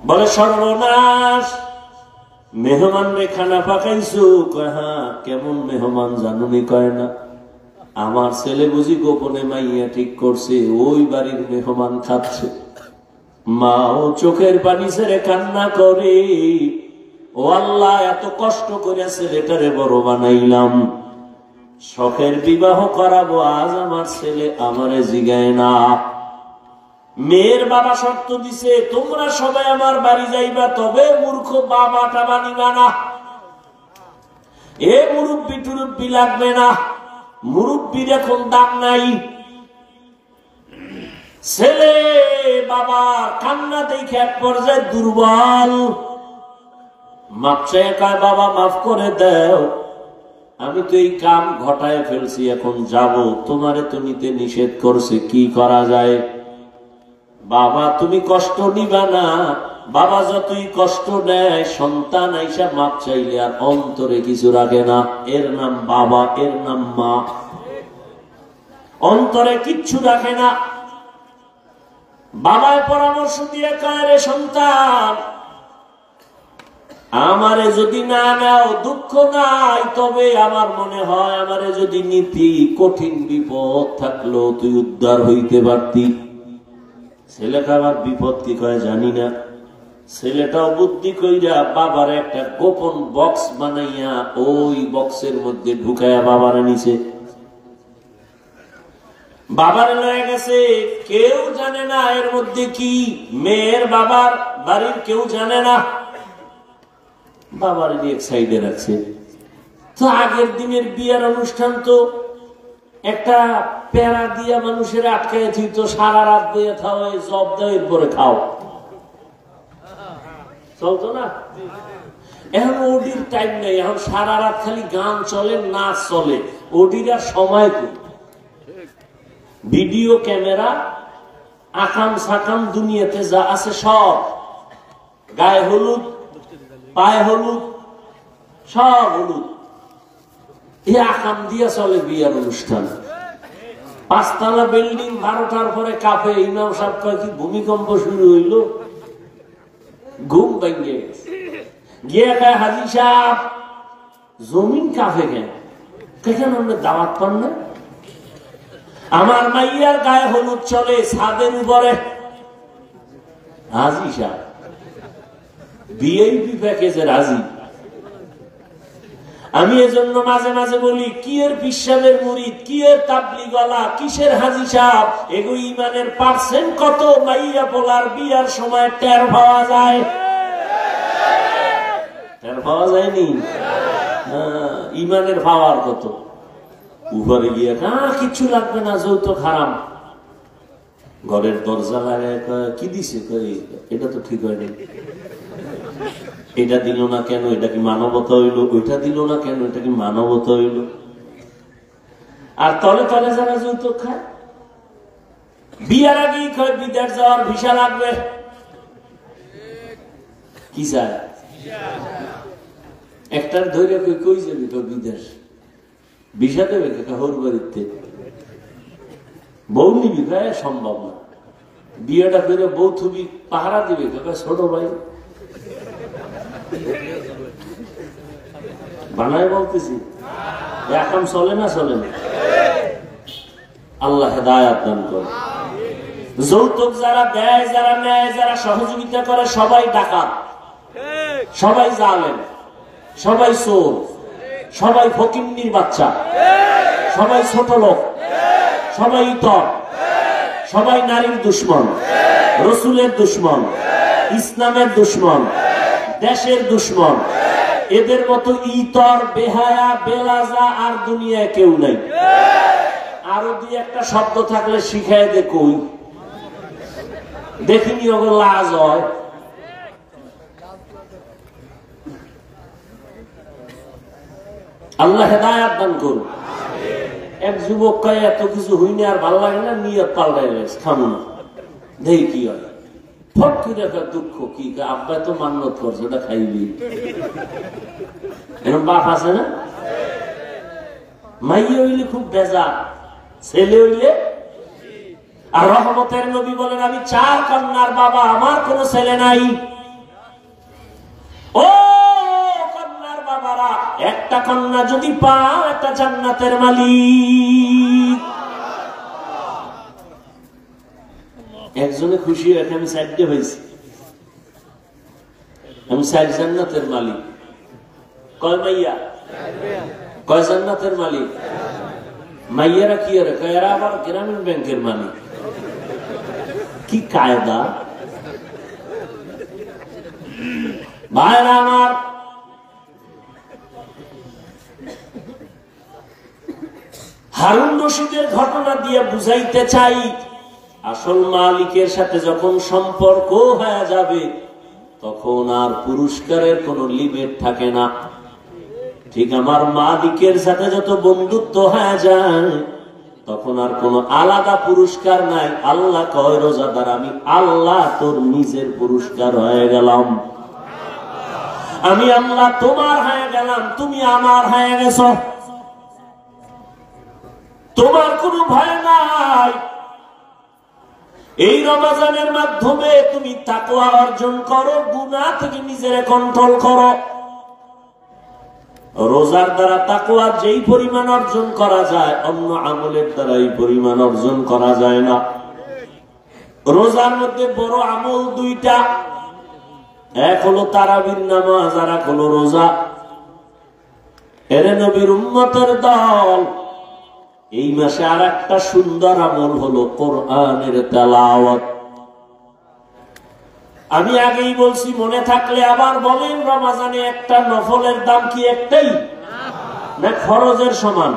Speaker 1: বলে সর্বনাশ, মেহমান রে খানা পাকাইছো। কয় হ্যাঁ। কেমন মেহমান জানুনি? কয় না, আমার ছেলে বুঝি গোপনে মাইয়া ঠিক করছে, ওই বাড়ির মেহমান খাচ্ছে। মা ও চোখের পানি ছেড়ে কান্না করে, ও আল্লাহ এত কষ্ট করে ছেলেটারে বড় বানাইলাম, শখের বিবাহ করাবো, আজ আমার ছেলে আমারে জিগায় না। মেয়ের বাবা শর্ত দিছে, তোমরা সবাই আমার বাড়ি যাইবা, তবে মূর্খ বাবাটা বানিবা না। এ মুরব্বি টুরব্বি লাগবে না, মুরব্বির এখন দাম নাই। ছেলে বাবার কান্না দেখে এক পর্যায়ে দুর্বল, মাপ চেয়ে কয়, বাবা মাফ করে দাও, আমি তো এই কাম ঘটায় ফেলছি, এখন যাব, তোমারে তো নিতে নিষেধ করছে, কি করা যায়? বাবা তুমি কষ্ট নিবা না। বাবা যতই কষ্ট নেয়, সন্তান আইসা মাপ চাইলে আর অন্তরে কিছু রাখে না। এর নাম বাবা, এর নাম মা, অন্তরে কিচ্ছু রাখে না। বাবায় পরামর্শ দিয়ে কয়, রে সন্তান, আমারে যদি না নাও দুঃখ নাই, তবে আমার মনে হয় আমারে যদি নিতি, কঠিন বিপদ থাকলো তুই উদ্ধার হইতে পারতি। ছেলেটা আবার বিপদ কি কয় জানি না। ছেলেটাও বুদ্ধি কইরা বাবার একটা গোপন বক্স বানাইয়া ওই বক্সের মধ্যে ঢুকাইয়া বাবারে নিছে। বাবার লয়ে গেছে, কেউ জানে না এর মধ্যে কি। মেয়ের বাবার বাড়ির কেউ জানে না, বাবার এক সাইডে রাখছে। তো আগের দিনের বিয়ের অনুষ্ঠান তো একটা প্যারা দিয়া মানুষের আটকায় দিত, সারা রাত বইয়ে খাওয়া, জব দাও এরপরে খাও, চলতো না। এখন ওডির টাইম নেই, এখন সারা রাত খালি গান চলে, নাচ চলে, ওডির আর সময় কই। ভিডিও ক্যামেরা, আকাম সাকাম দুনিয়াতে যা আছে সব, গায়ে হলুদ, পায়ে হলুদ, সব হলুদ, এই আকাম দিয়া চলে বিয়ার অনুষ্ঠান। 5 তলা বিল্ডিং 12টার পরে কাঁপে। ইমাম সাহেব কয় কি ভূমিকম্প শুরু হইল, ঘুম ভেঙে গিয়ে কয় হাজী সাহেব জমিন কাঁপে কেন? কেন আপনি দাওয়াত পান না? আমার মাইয়ার গায়ে হলুদ চলে ছাদের উপরে। হাজী সাহেব ভিআইপি প্যাকেজের হাজী। আমি এজন্য মাঝে মাঝে বলি, কি এর পিসাবের মুরিদ, কি এর তাবলিগওয়ালা, কিসের হাজী সাহেব, এগো ইমানের পার্সেন্ট কত মাইয়া পোলার বিয়ার সময় টের পাওয়া যায়? টের পাওয়া যায়নি? ইমানের পাওয়ার কত উপরে গিয়ে কিচ্ছু লাগবে না, যৌতুক হারাম। ঘরের দরজা লাগায় কি দিছে, এটা তো ঠিক হয়নি, এটা দিল না কেন, এটা কি মানবতা হইল? ওইটা দিল না কেন, এটা কি মানবতা হইল? আর তলে তলে যারা যৌতুক খায়, বিয়ার আগেই কয় বিদেশ যাওয়ার ভিসা লাগবে। কি চায়? একটার ধৈর্য কই যাবি বিদেশ, ভিসা দেবে হর বাড়িতে, বউ নিবি সম্ভব না। বিয়েটা করে বউ থুবি পাহারা দিবে, ছোট ভাই বানায় বলতেছি, এখন চলে না, চলে না। আল্লাহ হেদায়াত দান করে। যৌতুক যারা দেয়, যারা নেয়, যারা সহযোগিতা করে, সবাই ডাকাত, সবাই জালেম, সবাই চোর, সবাই ফকিন্নির বাচ্চা, সবাই ছোট লোক, সবাই ইতর, সবাই নারীর দুশ্মন, রসুলের দুশ্মন, ইসলামের দুশ্মন, দেশের দুশ্মন। এদের মতো ইতর, বেহায়া, বেলাজা আর দুনিয়ায় কেউ নাই। আরো দুই একটা শব্দ থাকলে শিখায় দে, কই দেখিনি ওগুলো লাজ হয়। আল্লাহ হেদায়াত দান করুন। এক যুবক কয় এত কিছু হইনি, আর ভালো লাগে না, নিয়ত পাল্টাই গেছে, খামো না, দেখি কি হয়। ফট করে একটা দুঃখ, কি আব্বা তো মান্যত করছে, ওটা খাইবি। এরকম বাপ আছে না? মাইয়া হইলে খুব বেজা, ছেলে হইলে। আর রহমতের নবী বলেন, আমি 4 কন্যার বাবা, আমার কোনো ছেলে নাই। ও কন্যার বাবারা, একটা কন্যা যদি পাও, একটা জান্নাতের মালিক। একজনে খুশি হয়েছে, আমি 4টে হয়েছি, আমি 4 জান্নাতের মালিক। কয় মাইয়া? কয় জান্নাতের মালিক? মাইয়ারা কি রে? এরা আবার গ্রামীণ ব্যাংকের মালিক। কি কায়দা! ভাইরা আমার, হারুন রশিদের ঘটনা দিয়ে বুঝাইতে চাই, আসল মালিকের সাথে যখন সম্পর্ক হয়ে যাবে, তখন আর পুরস্কারের কোনো লিমিট থাকে না। ঠিক আমার মালিকের সাথে যত বন্ধুত্ব হয়ে যায়, তখন আর কোনো আলাদা পুরস্কার নাই। আল্লাহ কয়, রোজাদার আমি আল্লাহ তোর নিজের পুরস্কার হয়ে গেলাম। আমি আল্লাহ তোমার হয়ে গেলাম, তুমি আমার হয়ে গেছ। তোমার কোনো ভয় নাই। এই রমজানের মাধ্যমে তুমি তাকওয়া অর্জন করো, গুনাহ থেকে নিজেরে কন্ট্রোল করো। রোজার দ্বারা তাকওয়া যেই পরিমাণ অর্জন করা যায়, অন্য আমলের দ্বারা এই পরিমাণ অর্জন করা যায় না। রোজার মধ্যে বড় আমল 2টা, এক হলো তারাবির নামাজ, আর এক হলো রোজা। এরে নবীর উম্মতের দল, এই মাসে আর একটা সুন্দর আমল হলো কোরআনের তেলাওয়াত। আমি আগেই বলছি, মনে থাকলে আবার বলেন, রমজানে একটা নফলের দাম কি একটাই না ফরজের সমান?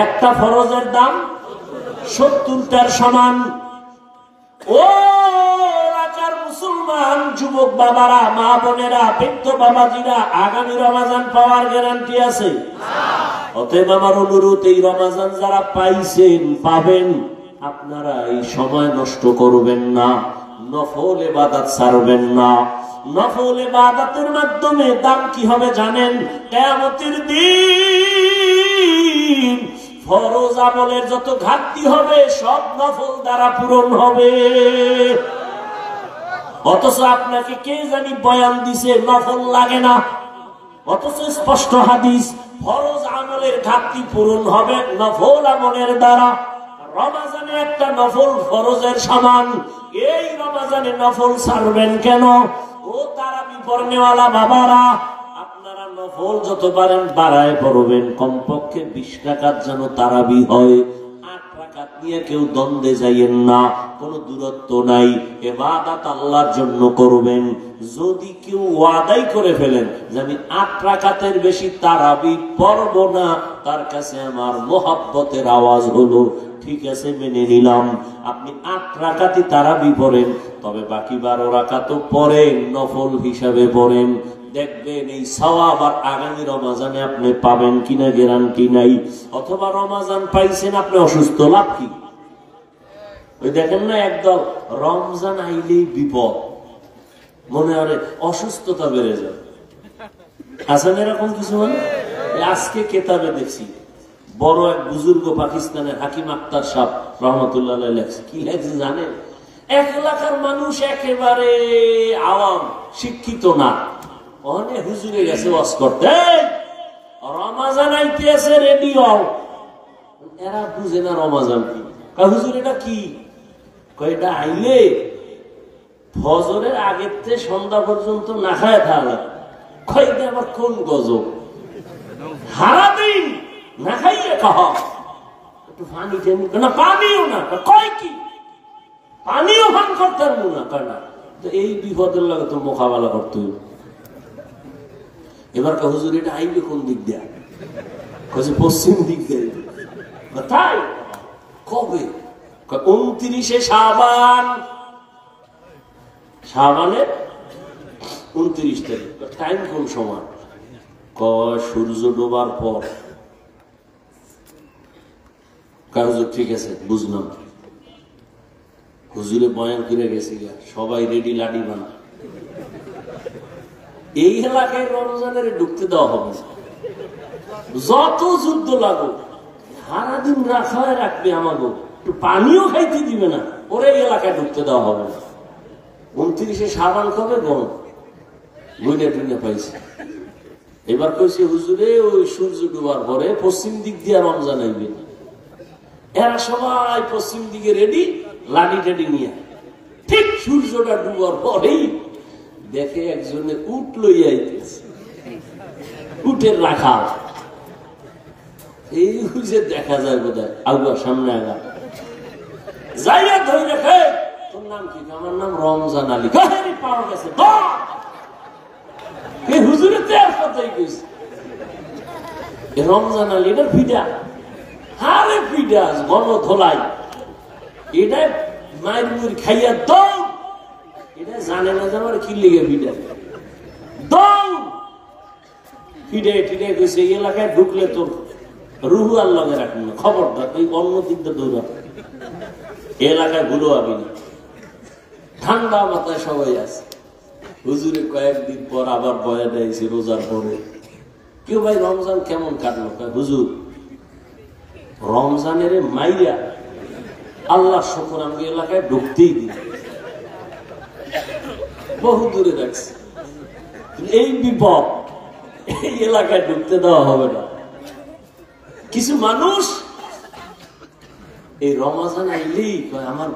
Speaker 1: একটা ফরজের দাম 70টার সমান। ও এলাকার মুসলমান যুবক বাবারা, মা বোনেরা, বৃদ্ধ বাবাজিরা, আগামী রমজান পাওয়ার গ্যারান্টি আছে? অতএব আমার অনুরোধ, এই রমজান যারা পাইছেন, পাবেন, আপনারা এই সময় নষ্ট করবেন না, নফল ইবাদত ছাড়বেন না। নফল ইবাদতের মাধ্যমে দাম কি হবে জানেন? কিয়ামতের দিন ফরজ আমলের যত ঘাটতি হবে সব নফল দ্বারা পূরণ হবে। অথচ আপনাকে কে জানি বয়ান দিছে নফল লাগে না, অথচ স্পষ্ট হাদিস ফরজ আমলের ঘাটতি পূরণ হবে নফল আমলের দ্বারা। রমজানে একটা নফল ফরজের সমান। এই রমজানে নফল ছাড়বেন কেন? ও তারাবি পড়নেওয়ালা বাবারা, আপনারা নফল যত পারেন বাড়ায় পড়বেন। কমপক্ষে 20 রাকাত যেন তারাবি হয়। 8 রাকাত নিয়ে কেউ দ্বন্দ্বে যাইয়েন না, কোনো দূরত্ব নাই। ইবাদত আল্লাহর জন্য করবেন। যদি কেউ ওয়াদাই করে ফেলেন যে আমি 8 রাকাতের বেশি তারাবি পড়ব না, তার কাছে আমার মোহাব্বতের আওয়াজ হলো, ঠিক আছে মেনে নিলাম, আপনি 8 রাকাতই তারাবি পড়েন, তবে বাকি 12 রাকাতও পড়েন, নফল হিসাবে পড়েন। দেখবেন এই সওয়াব আর আগামী রমজানে আপনি পাবেন কিনা গ্যারান্টি নাই। অথবা রমজান পাইছেন, আপনি অসুস্থ, লাভ কি? ওই দেখেন না একদল রমজান আইলেই বিপদ, মনে হয় অসুস্থতা বেড়ে যাবে। আছেন এরকম কিছু? মানে আজকে কেতাবে দেখছি বড় এক বুজুর্গ পাকিস্তানের হাকিম আক্তার সাহেব রহমতুল্লাহ লেখছে, কি লেখছে জানেন? 1 এলাকার মানুষ একেবারে আওয়াম, শিক্ষিত না, অনেক হুজুরে গেছে ওয়াজ করতে, রমজান আইতে আছে, রেডি হও। এরা বুঝে না রমজান কি। হুজুর এটা কি? এটা আইলে ফজরের আগের থেকে সন্ধ্যা পর্যন্ত না খায় থাকলে, এটা আবার কোন গজব? সারাদিন না খাইয়ে খাওয়া, একটু পানি না, পানিও না, কয় কি পানিও পান করতে পারবো না, কয় না। তো এই বিপদের লাগে তো মোকাবেলা করতে হইব। এবার হুজুর এটা আইবে কোন দিক দিয়ে? পশ্চিম দিক দিয়ে। তাই কবে? 29 শাবান, শাবানের 29 তারিখ। টাইম কোন সময়? সূর্য ডোবার পর। হুজুর ঠিক আছে, বুঝলাম। হুজুরে বয়ান করে গেছে, সবাই রেডি, লাডি বানা। এই এলাকায় রমজানের ঢুকতে দেওয়া হবে না। যত যুদ্ধ লাগুক, সারাদিন রাখায় রাখবে, আমাকে একটু পানিও খাইতে দিবে না, ওরে এই এলাকায় ঢুকতে দেওয়া হবে না। 29 শাবান কবে? গরম বুঝে টুনে পাইছে। এবার কইছে হুজুরে ওই সূর্য ডুবার পরে পশ্চিম দিক দিয়ে রমজান আইবে। এরা সবাই পশ্চিম দিকে রেডি, লাডি টাডি নিয়ে। ঠিক সূর্যটা ডুবার পরেই দেখে একজনে উট লইয়া আইতেছে, উটের রাখা। এই যে দেখা যায় বোধহয় আগুয়ার সামনে আগা যাইয়া ধরে রেখে, তোর নাম কি? আমার নাম রমজান আলী। পাওয়া গেছে হুজুরের কথাই কইছে, রমজান আলী এটার ফিডা, হারে ফিডা গণ ধোলাই, এটা মায়ের মুড়ি খাইয়া দৌড়। এটা জানে না যে আমার কি লেগে ফিডা, দৌড় ফিডে ফিডে কইছে এই এলাকায় ঢুকলে তোর রুহু আল্লাহে রাখবেন না, খবরদার ওই অন্য দিক দিয়ে দৌড়া, এলাকায় ভুলো আবি না। ঠান্ডা মাথায় সবাই আছে। হুজুরে কয়েকদিন পর আবার বয়া দিয়েছে রোজার পরে। কেউ ভাই রমজান কেমন কাটলো? হুজুর রমজানের মাইয়া আল্লাহ শুকর আমি এলাকায় ঢুকতেই দিই, বহু দূরে রাখছে। এই বিপদ, এই এলাকায় ঢুকতে দেওয়া হবে না। কিছু মানুষ এই রমজান আইলেই আমার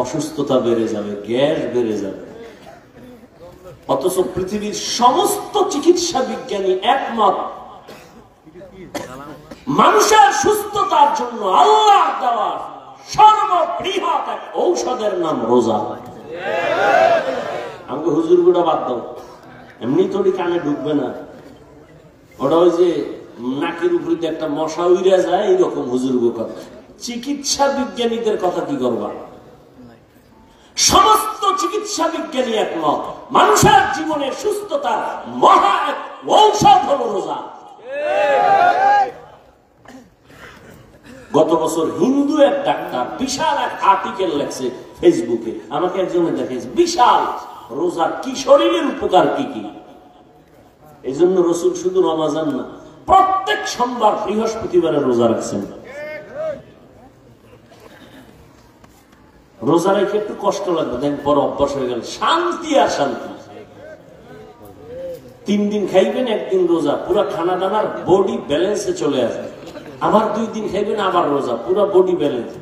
Speaker 1: অসুস্থতা বেড়ে যাবে, গ্যাস বেড়ে যাবে। অথচ পৃথিবীর সমস্ত চিকিৎসা বিজ্ঞানী একমত, মানুষের সুস্থতার জন্য আল্লাহ দেওয়া সর্ববৃহৎ এক ঔষধের নাম রোজা। আমাকে হুজুর গুড়া বাদ দাও, এমনি তো কানে ঢুকবে না, ওটা ওই যে নাকের উপরে একটা মশা উড়ে যায় এইরকম হুজুর কথা। চিকিৎসা বিজ্ঞানীদের কথা কি করবা? সমস্ত চিকিৎসা বিজ্ঞানী একমত, মানুষের জীবনে সুস্থতার মহা এক ঔষধ হলো রোজা। গত বছর হিন্দু এক ডাক্তার বিশাল এক আর্টিকেল লেখছে ফেসবুকে, আমাকে একজনে দেখেছে, বিশাল রোজার কি শরীরের উপকার কি কি। এই জন্য রসুল শুধু রমাজান না, প্রত্যেক সোমবার বৃহস্পতিবারে রোজা রাখছেন। রোজা রেখে একটু কষ্ট লাগবে, দেন পর অভ্যাস হয়ে গেল, শান্তি আর শান্তি। 3 দিন খাইবেন, 1 দিন রোজা, পুরা খানা দানার বডি ব্যালেন্সে চলে আসবে। আবার 2 দিন খাইবেন, আবার রোজা, পুরা বডি ব্যালেন্স।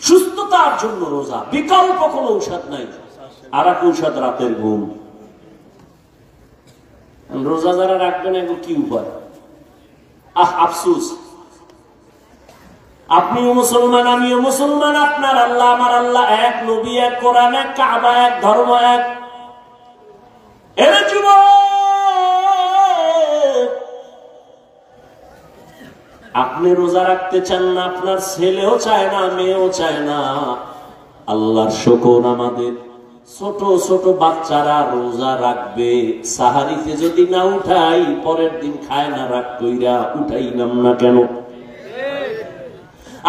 Speaker 1: সুস্থতার জন্য রোজা, বিকল্প কোনো ঔষধ নাই। আর এক ঔষধ রাতের ঘুম। রোজা যারা রাখবেন এখন কি উপায়? আফসুস, আপনিও মুসলমান, আমিও মুসলমান, আপনার আল্লাহ আমার আল্লাহ এক, নবী এক, কোরআন এক, কাবা এক, ধর্ম এক। এর যুবক, আপনি রোজা রাখতে চান না, আপনার ছেলেও চায় না, মেয়েও চায় না। আল্লাহর শুকর, আমাদের ছোট ছোট বাচ্চারা রোজা রাখবে। সাহারিতে যদি না উঠাই, পরের দিন খায় না, রাগ কইরা উঠাইলাম না কেন?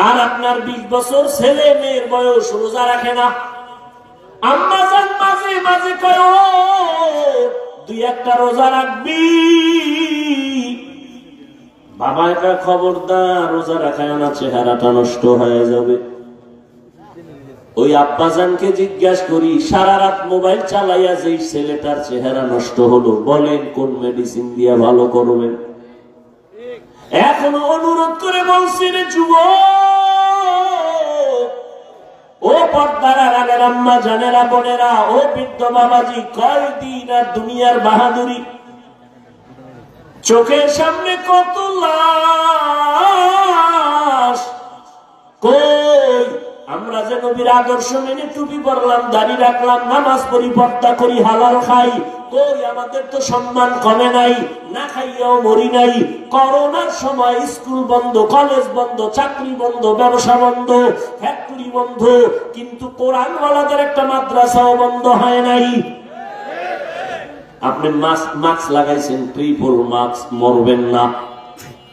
Speaker 1: আর আপনার 20 বছর ছেলে মেয়ের বয়স রোজা রাখে না। আম্মা জান মাঝে মাঝে কয়, 2-1টা রোজা রাখবি। বাবা একা খবরদার, রোজা রাখায় না, চেহারাটা নষ্ট হয়ে যাবে। ওই আব্বাজানকে জিজ্ঞাসা করি, সারা রাত মোবাইল চালাইয়া যে ছেলেটার চেহারা নষ্ট হলো, বলেন কোন মেডিসিন দিয়া ভালো করবেন? এখনো অনুরোধ করে বলছি রে যুবক, ও পর্দার আড়ালের আম্মা জানেরা, বোনেরা, ও বৃদ্ধ বাবাজি, কয়দিন আর দুনিয়ার বাহাদুরি? চোখের সামনে কত লাশ। কই আমরা যে নবীর আদর্শ মেনে টুপি পরলাম, দাড়ি রাখলাম, নামাজ পড়ি, পর্দা করি, হালাল খাই, কই আমাদের তো সম্মান কমে নাই, না খাইয়াও মরি নাই। করোনার সময় স্কুল বন্ধ, কলেজ বন্ধ, চাকরি বন্ধ, ব্যবসা বন্ধ, ফ্যাক্টরি বন্ধ, কিন্তু কোরআনওয়ালাদের একটা মাদ্রাসাও বন্ধ হয় নাই। আপনি মাস্ক লাগাইছেন, ট্রিপল মাস্ক, মরবেন না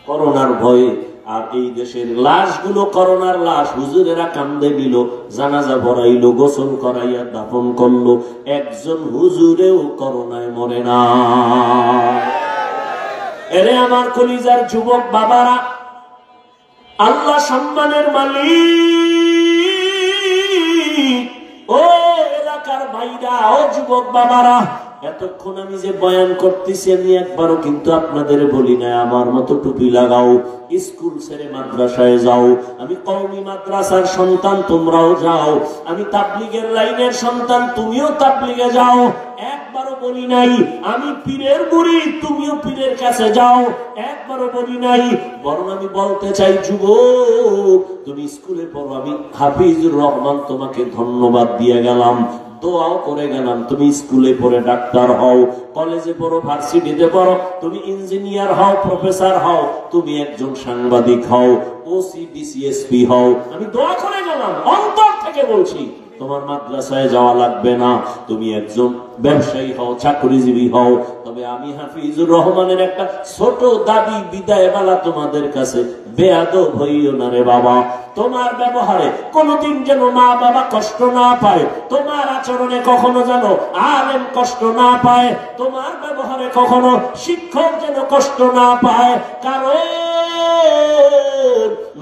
Speaker 1: করোনার ভয়ে। আর এই দেশের লাশগুলো করোনার লাশ, হুজুরেরা কান্দে নিল, জানাজা পড়াইলো, গোসল করাইয়া দাফন করলো, একজন হুজুরেও করোনায় মরে না। এরে আমার কলিজার যুবক বাবারা, আল্লাহ সম্মানের মালিক, ও এলাকার ভাইরা, ও যুবক বাবারা, এতক্ষণ আমি যে বয়ান করতেছি, আমি একবারও কিন্তু আপনাদের বলি না আমার মতো টুপি লাগাও, স্কুল ছেড়ে মাদ্রাসায় যাও। আমি কওমি মাদ্রাসার সন্তান, তোমরাও যাও। আমি তাবলীগের লাইনের সন্তান, তুমিও তাবলীগে যাও। একবারও বলি নাই আমি পীরের মুরিদ, তুমিও পীরের কাছে যাও। একবারও বলি নাই। বরং আমি বলতে চাই, যুবক তুমি স্কুলে পড়ো, আমি হাফিজুর রহমান তোমাকে ধন্যবাদ দিয়ে গেলাম, দোয়াও করে গেলাম। তুমি স্কুলে পড়ে ডাক্তার হও, কলেজে পড়ো, ভার্সিটিতে পড়ো, তুমি ইঞ্জিনিয়ার হও, প্রফেসর হও, তুমি একজন সাংবাদিক হও, ওসি ডিসিএসপি হও, আমি দোয়া করে গেলাম, অন্তর থেকে বলছি। তোমার মাদ্রাসায় যাওয়া লাগবে না, তুমি একজন ব্যবসায়ী হও, চাকরিজীবী হও। তবে আমি হাফিজুর রহমানের একটা ছোট দাবি, বিদায় বেলা তোমাদের কাছে, বেয়াদব হইও না রে বাবা। তোমার ব্যবহারে কোনদিন যেন মা বাবা কষ্ট না পায়, তোমার আচরণে কখনো যেন আলেম কষ্ট না পায়, তোমার ব্যবহারে কখনো শিক্ষক যেন কষ্ট না পায়। কারণ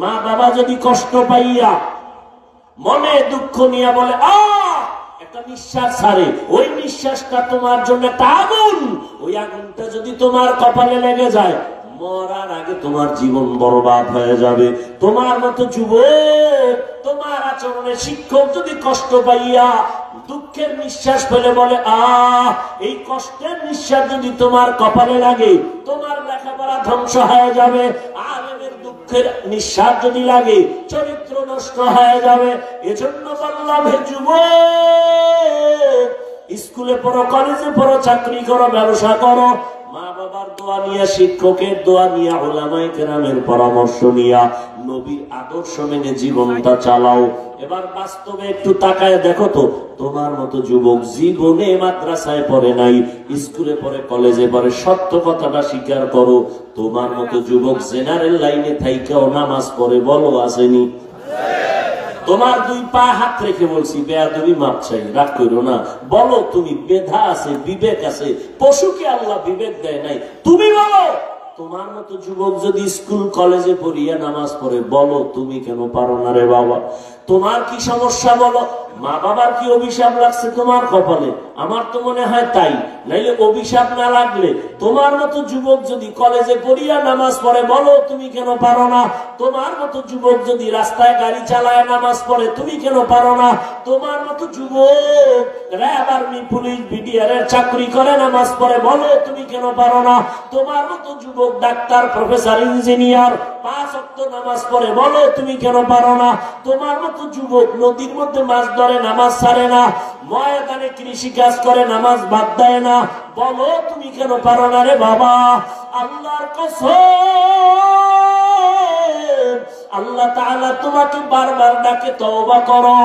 Speaker 1: মা বাবা যদি কষ্ট পাইয়া মনে দুঃখ নিয়ে বলে একটা নিঃশ্বাস ছাড়ে, ওই নিঃশ্বাসটা তোমার জন্য একটা আগুন। ওই আগুনটা যদি তোমার কপালে লেগে যায়, মরার আগে তোমার জীবন বরবাদ হয়ে যাবে। তোমার মতো যুবক, তোমার আচরণে শিক্ষক যদি কষ্ট পাইয়া দুঃখের নিঃশ্বাস ফেলে বলে এই কষ্টের নিঃশ্বাস যদি তোমার কপালে লাগে তোমার লেখাপড়া ধ্বংস হয়ে যাবে। আলেমের দুঃখের নিঃশ্বাস যদি লাগে চরিত্র নষ্ট হয়ে যাবে। এজন্য বললাম হে যুবক, স্কুলে পড়ো, কলেজে পড়ো, চাকরি করো, ব্যবসা করো, মা বাবার দোয়া নিয়ে, শিক্ষকের দোয়া নিয়ে, উলামায়ে কেরামের পরামর্শ নিয়ে, নবীর আদর্শ মেনে জীবনটা চালাও। এবার বাস্তবে একটু তাকায় দেখো তো, তোমার মতো যুবক জীবনে মাদ্রাসায় পড়ে নাই, স্কুলে পড়ে, কলেজে পড়ে, সত্য কথাটা স্বীকার করো। তোমার মতো যুবক জেনারেল লাইনে থাইকাও নামাজ পড়ে, বলো আসেনি? তোমার দুই পা হাত রেখে বলছি, বেয়াদবি মাপ চাই, রাগ করো না। বলো তুমি বেধা আছে, বিবেক আছে, পশুকে আল্লাহ বিবেক দেয় নাই, তুমি বলো। তোমার মতো যুবক যদি স্কুল কলেজে পড়িয়া নামাজ পড়ে, বলো তুমি কেন পারো না রে বাবা? তোমার কি সমস্যা বলো? মা বাবার কি অভিশাপ লাগছে তোমার কপালে? আমার তো মনে হয় তাই। নাইলে অভিশাপ না লাগলে তোমার মতো যুবক যদি কলেজে পড়িয়া নামাজ পড়ে, বলো তুমি কেন পারো না? তোমার মতো যুবক যদি রাস্তায় গাড়ি চালায় নামাজ পড়ে, তুমি কেন পারো না? তোমার মতো যুবক র্যাব, আর্মি, পুলিশ, বিডিআর এর চাকরি করে নামাজ পড়ে, বলো তুমি কেন পারো না? তোমার মতো যুবক ডাক্তার, প্রফেসর, ইঞ্জিনিয়ার 5 ওয়াক্ত নামাজ পড়ে, বলো তুমি কেন পারো না? তোমার মতো যুবক নদীর মধ্যে মাছ ধরে, নামাজ ছাড়ে না, ময়দানে কৃষি কাজ করে, নামাজ বাদ দেয় না, বলো তুমি কেন পারো না রে বাবা? আল্লাহর কসম, আল্লাহ তাআলা তোমাকে বারবার ডাকে, তওবা করো।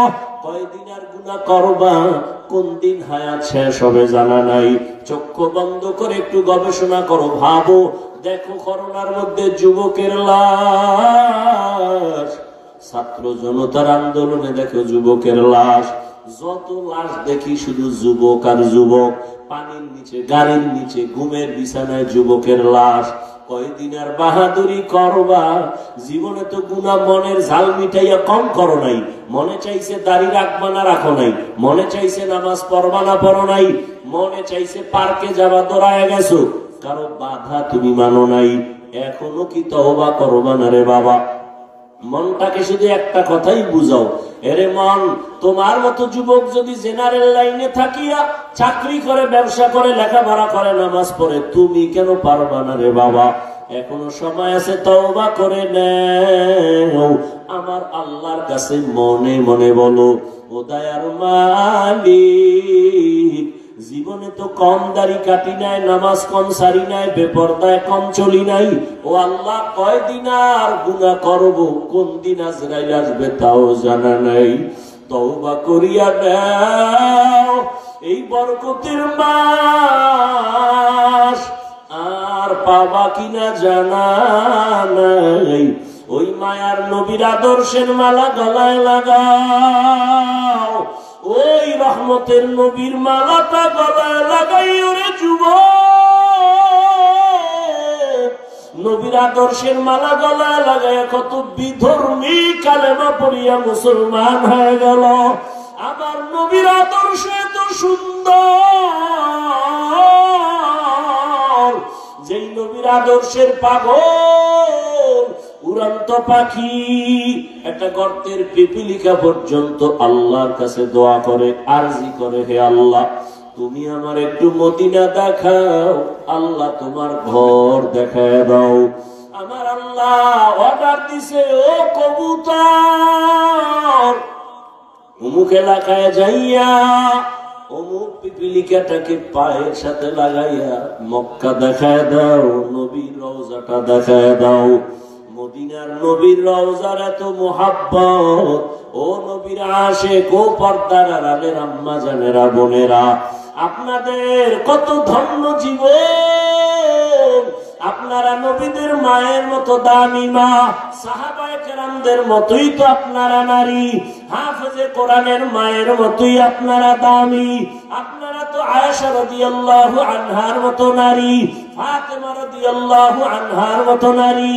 Speaker 1: কয়দিন আর গুনাহ করবা, কোন দিন হায়াত শেষ হবে জানা নাই। চক্ষু বন্ধ করে একটু গবেষণা করো, ভাবো, দেখো করোনার মধ্যে যুবকের লাশ, ছাত্র জনতার আন্দোলনে দেখো যুবকের লাশ, যত লাশ দেখি শুধু যুবক আর যুবক, পানির নিচে, গাড়ির নিচে, ঘুমের বিছানায় যুবকের লাশ। কয়দিন আর বাহাদুরি করবা? জীবনে তো গুনাহ মনের ঝাল মিটাইয়া কম করো নাই। মনে চাইছে দাড়ি রাখবা না রাখো নাই, মনে চাইছে নামাজ পড়বা না পড়ো নাই, মনে চাইছে পার্কে যাবা দৌড়ায় গেছো, কারো বাধা তুমি মানো নাই। এখনো কি তওবা করবা না রে বাবা? মনটাকে শুধু একটা কথাই বুঝাও, এরে মন, তোমার মতো যুবক যদি জেনারেল লাইনে থাকিয়া চাকরি করে, ব্যবসা করে, লেখাপড়া করে, নামাজ পড়ে, তুমি কেন পারবা না রে বাবা? এখনো সময় আছে, তওবা করে নাও। আমার আল্লাহর কাছে মনে মনে বলো, ও দয়ার মালিক, জীবনে তো কম দাড়ি কাটি নাই, নামাজ কম সারি নাই, বেপরদায় কম চলি নাই। ও আল্লাহ, কয়দিন আর গুনাহ করব, কোন দিন আজরাইল আসবে তাও জানা নাই। তওবা করিয়া দাও, এই বরকতের মাস আর পাবা কিনা জানা নাই। ওই মায়ার নবীর আদর্শের মালা গলায় লাগাও, ওই রহমতের নবীর মালাটা গলায় লাগাই ওরে যুবক। নবীর আদর্শের মালা গলায় লাগায় কত বিধর্মী কালেমা পড়িয়া মুসলমান হয়ে গেল। আমার নবীর আদর্শ এত সুন্দর, যেই নবীর আদর্শের পাগল উড়ন্ত পাখি একটা গর্তের পিপিলিকা পর্যন্ত আল্লাহর কাছে দোয়া করে, আরজি করে, হে আল্লাহ তুমি আমার একটু মদিনা দেখাও, আল্লাহ তোমার ঘর দেখায় দাও। আমার আল্লাহ অর্ডার দিছে, ও কবুতর, অমুক এলাকায় যাইয়া অমুক পিপিলিকাটাকে পায়ের সাথে লাগাইয়া মক্কা দেখায় দাও, নবীর রওজাটা দেখায় দাও। মদিনার নবীর রওজার এত মোহাব্বত, ও নবীর আশিক, ও পর্দার আড়ালের আম্মা জানেরা, বোনেরা, আপনাদের কত ধন্য জীবন। আপনারা নবীদের মায়ের মতো দামি মা, সাহাবায়ে কেরামদের মতোই তো আপনারা নারী, হাফেজে কোরআনের মায়ের মতোই আপনারা দামি। আপনারা তো আয়েশা রাদিয়াল্লাহু আনহার মতো নারী, ফাতেমা রাদিয়াল্লাহু আনহার মতো নারী,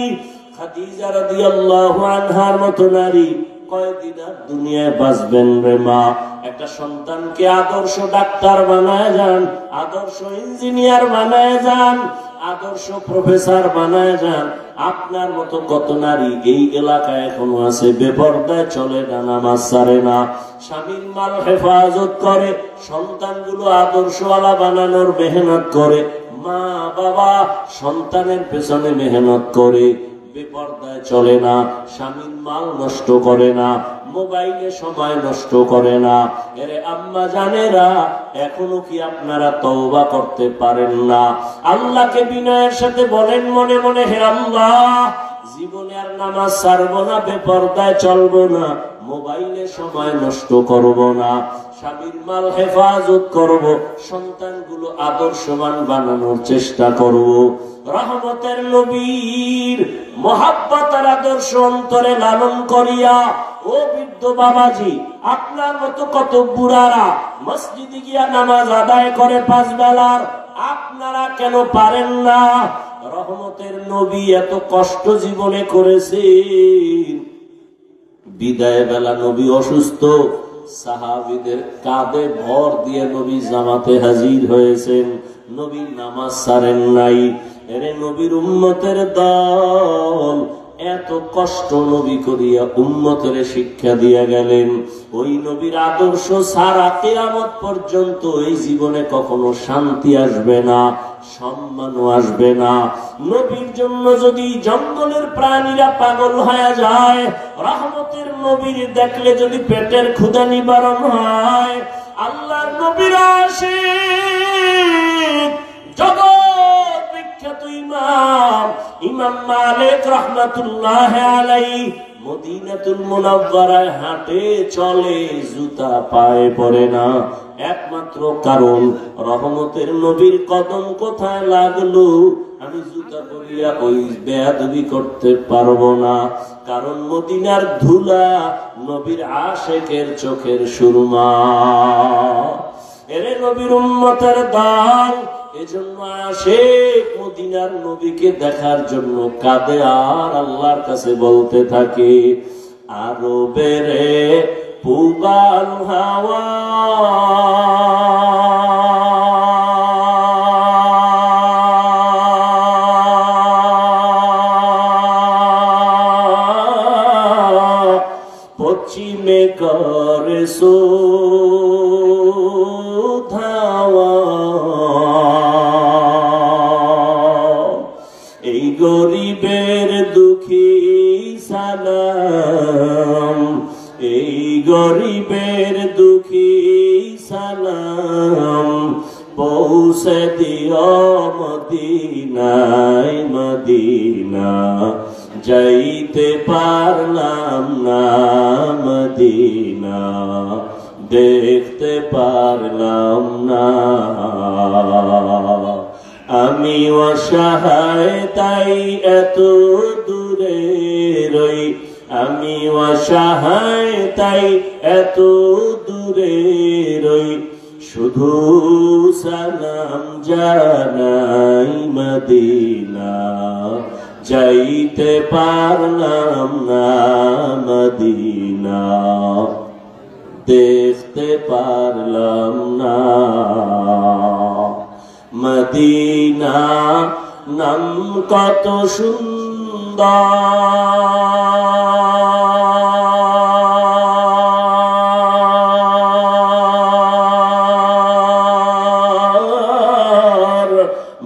Speaker 1: খাদিজা রাদিয়াল্লাহু আনহার মতো নারী। কয়দিন আর দুনিয়ায় বাঁচবেন রে মা। একটা সন্তানকে আদর্শ ডাক্তার বানায় যান, আদর্শ ইঞ্জিনিয়ার বানায় যান, আদর্শ প্রফেসর বানায় যান। আপনার মতো কত নারী এই এলাকায় এখনো আছে বেপরদায় চলে না, নামাজ ছাড়ে না, স্বামীর মাল হেফাজত করে, সন্তানগুলো আদর্শওয়ালা বানানোর মেহনত করে, মা বাবা সন্তানের পেছনে মেহনত করে, বেপরদায় চলে না, স্বামীর মাল নষ্ট করে না, মোবাইলে সময় নষ্ট করে না। এরে আম্মা জানেরা, এখনো কি আপনারা তওবা করতে পারেন না? আল্লাহকে বিনয়ের সাথে বলেন মনে মনে, হে আল্লাহ, জীবনে আর নামাজ ছাড়বো না, বেপরদায় চলবো না, মোবাইলে সময় নষ্ট করব না, স্বামীর মাল হেফাজত করব, সন্তানগুলো আদর্শবান বানানোর চেষ্টা করব। রহমতের নবীর মহাব্বতের আদর্শ অন্তরে লালন করিয়া, ও বৃদ্ধ বাবাজি, আপনার মতো কত বুড়ারা মসজিদে গিয়া নামাজ আদায় করে 5 বেলার, আপনারা কেন পারেন না? রহমতের নবী এত কষ্ট জীবনে করেছেন, বিদায় বেলা নবী অসুস্থ, সাহাবীদের কাঁধে ভর দিয়ে নবী জামাতে হাজির হয়েছেন, নবী নামাজ ছাড়েন নাই। এরে নবীর উম্মতের দল এত কষ্ট নবী করিয়া উম্মতের শিক্ষা দিয়া গেলেন। ওই নবীর আদর্শ সারা কিয়ামত পর্যন্ত এই জীবনে কখনো শান্তি আসবে না, সম্মানও আসবে না। নবীর জন্য যদি জঙ্গলের প্রাণীরা পাগল হয়ে যায়, রহমতের নবীর দেখলে যদি পেটের ক্ষুধা নিবারণ হয়, আল্লাহর নবীর আশিক জগৎ বিখ্যাত ইমাম মালিক রাহমাতুল্লাহ আলাইহি মদিনাতুল মুনাওয়ারায় হাঁটে চলে, জুতা পায়ে পড়ে না, একমাত্র কারণ রহমতের নবীর কদম কোথায় লাগলো, আমি জুতা পরিয়া ওই বেয়াদবি করতে পারবো না। কারণ মদিনার ধুলা নবীর আশিকের চোখের সুরমা। এরে নবীর উম্মতের দল, এজন্য আশিক মদিনার নবীকে দেখার জন্য কাঁদে আর আল্লাহর কাছে বলতে থাকে, আরো বেড়ে পুবাল হাওয়া পশ্চিমে করে ধাওয়া, এই গরিবের দুঃখী সালাম, এই গরিবের দুঃখী সালাম, পৌঁছে দিও মদিনায়, মদিনা যাইতে পারলাম না, মদিনা দেখতে পারলাম না। আমি অসহায় তাই এত দূরে রই, আমি অসহায় তাই এত দূরে রই, শুধু সালাম জানাই মদিনা যাইতে পারলাম না, মদিনা দেখতে পারলাম না। মদিনা নাম কত সুন্দর,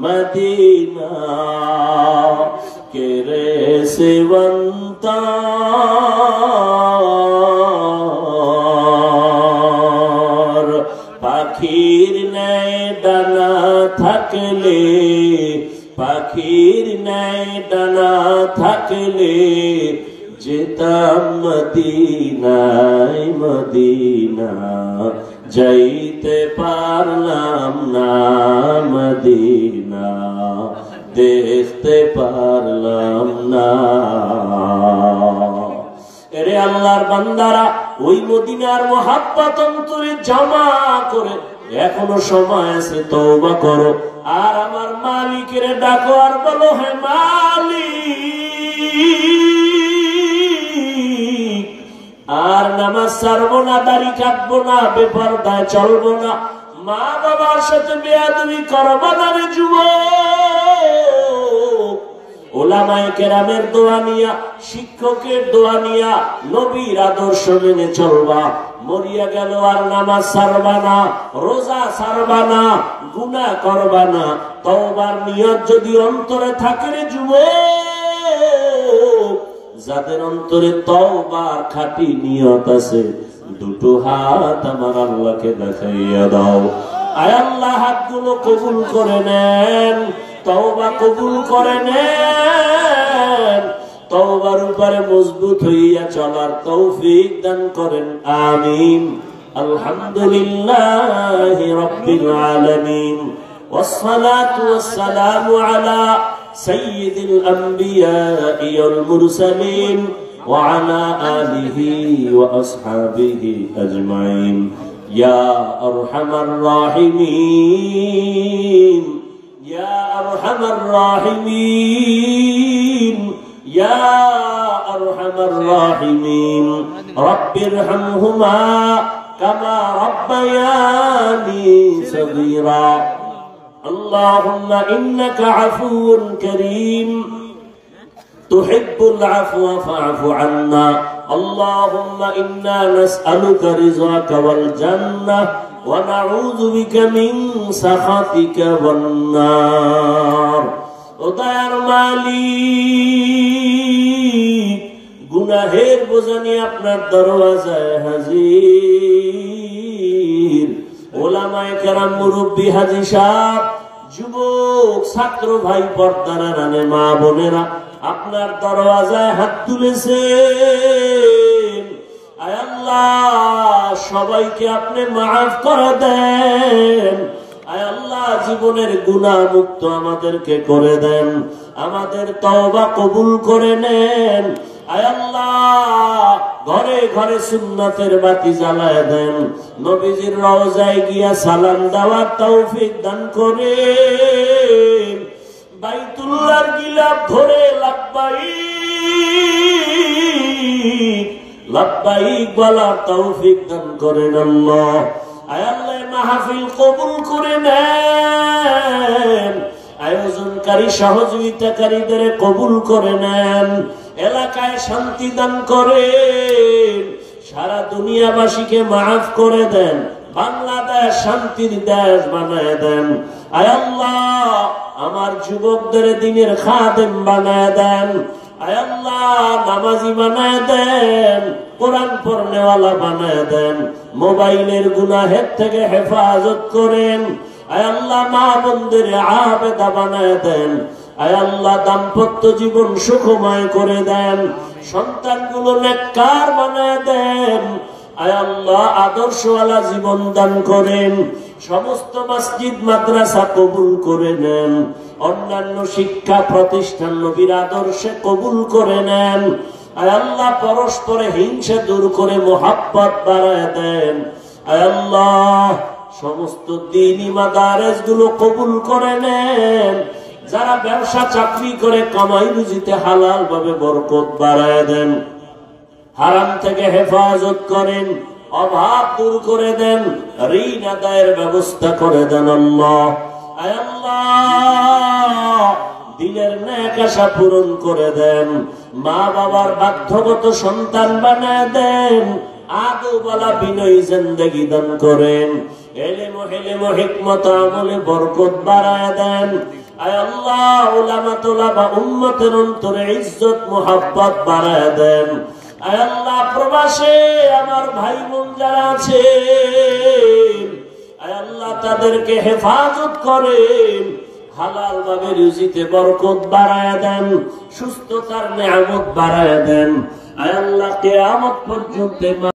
Speaker 1: মদিনা কেরে সেবন্তা, পাখির ন্যায় ডানা থাকলে, পাখির ন্যায় ডানা থাকলে যেতাম মদিনায়, মদিনা যাইতে পারলাম না, মদিনা দেখতে পারলাম না। এরে আল্লাহর বান্দারা, ওই মদিনার মহাব্বত অন্তরে জমা করে এখনো সময় আছে, তওবা করো আর আমার মালিকের ডাকো আর বলো, হে মালিক আর নামাজ ছাড়বো না, দাড়ি কাটবো না, বেপরদায় চলবো না, মা বাবার সাথে বেয়াদবি করবো না রে যুবক। ওলামায়ে কেরামের দোয়া নিয়া, শিক্ষকের দোয়া নিয়া, নবীর আদর্শ মেনে চলবা। মরিয়া গেল আর নামাজ ছাড়বা না, রোজা ছাড়বা না, গুনাহ করবা না। তওবার নিয়ত যদি অন্তরে থাকে রে যুবক, যাদের অন্তরে তওবার খাঁটি নিয়ত আছে, দুটো হাত আমার আল্লাহকে দেখাইয়া দাও। আয় আল্লাহ, হাতগুলো কবুল করে নেন, তওবা কবুল করে নেন, তওবার উপরে মজবুত হইয়া চলার তৌফিক দান করেন, আমিন। আলহামদুলিল্লাহি রাব্বিল আলামিন, والصلاة والسلام على سيد الأنبياء والمرسلين وعلى آله وأصحابه أجمعين يا أرحم الراحمين يا أرحم الراحمين يا أرحم الراحمين رب ارحمهما كما ربياني صغيرا اللهم إنك عفو كريم تحب العفو فاعف عنا اللهم إنا نسألك رضاك والجنة ونعوذ بك من سخطك والنار ওদার মালিক গুনাহের বোঝা নিয়ে আপনার দরওয়াজায় হাজির। ওলামায়ে কেরাম, মুরব্বী, হাজী সাহেব, যুবক, ছাত্র ভাই, পর্দার আড়ালে মা বোনেরা আপনার দরওয়াজায় হাত তুলেছেন। আয় আল্লাহ, সবাইকে আপনি মাফ করে দেন। আয় আল্লাহ, জীবনের গুনাহ মুক্ত আমাদেরকে করে দেন, আমাদের তওবা কবুল করে নেন। আয় আল্লাহ, ঘরে ঘরে সুন্নাতের বাতি জ্বালায় দেন, নবীজির রওজায় গিয়া সালাম দেওয়ার তৌফিক দান করেন, বাইতুল্লাহর গিলাফ ধরে লাব্বাইক লাব্বাইক বলার তৌফিক দান করেন আল্লাহ। আয় আল্লাহ, মাহফিল কবুল করে নেন, আয়োজনকারী সহযোগিতাকারীদের কবুল করে নেন, এলাকায় শান্তি দান করেন, সারা দুনিয়াবাসীকে মাফ করে দেন, বাংলাদেশ শান্তির দেশ বানায় দেন। আয় আল্লাহ, আমার যুবকদের দ্বীনের খাদেম বানায় দেন। আয় আল্লাহ, নামাজি বানায় দেন, কোরআন পড়নেওয়ালা বানায় দেন, মোবাইলের গুনাহের থেকে হেফাজত করেন। আয় আল্লাহ, মা বোনদের আবেদা বানায় দেন। আয় আল্লাহ, দাম্পত্য জীবন সুখময় করে দেন, সন্তানগুলো নেককার বানায় দেন। আয় আল্লাহ, আদর্শওয়ালা জীবন দান করেন, সমস্ত মসজিদ মাদ্রাসা কবুল করে নেন, অন্যান্য শিক্ষা প্রতিষ্ঠান নবীর আদর্শে কবুল করে নেন। আয় আল্লাহ, পরস্পরে হিংসা দূর করে মুহাব্বত বাড়ায় দেন। আয় আল্লাহ, সমস্ত দ্বীনি মাদারেস গুলো কবুল করে নেন, যারা ব্যবসা চাকরি করে কামাই রুজিতে হালাল ভাবে বরকত বাড়ায় দেন, হারাম থেকে হেফাজত করেন, অভাব দূর করে দেন, ঋণ আদায়ের ব্যবস্থা করে দেন আল্লাহ। আয় আল্লাহ, দিলের নেক আশা পূরণ করে দেন, মা বাবার বাধ্যগত সন্তান বানায় দেন, আদবওয়ালা বিনয়ী জিন্দেগি দান করেন, ইলম ও হিকমত আমলে বরকত বাড়ায় দেন। আয় আল্লাহ, উলামা তুলাবা উম্মতের অন্তরে ইজ্জত মুহাব্বত বাড়ায় দেন। আয় আল্লাহ, প্রবাসে আমার ভাই বোন যারা আছে, আয় আল্লাহ, তাদেরকে হেফাজত করেন, হালাল ভাবে রুজিতে বরকত বাড়ায় দেন, সুস্থতার নিয়ামত বাড়ায় দেন। আয় আল্লাহ, কিয়ামত পর্যন্ত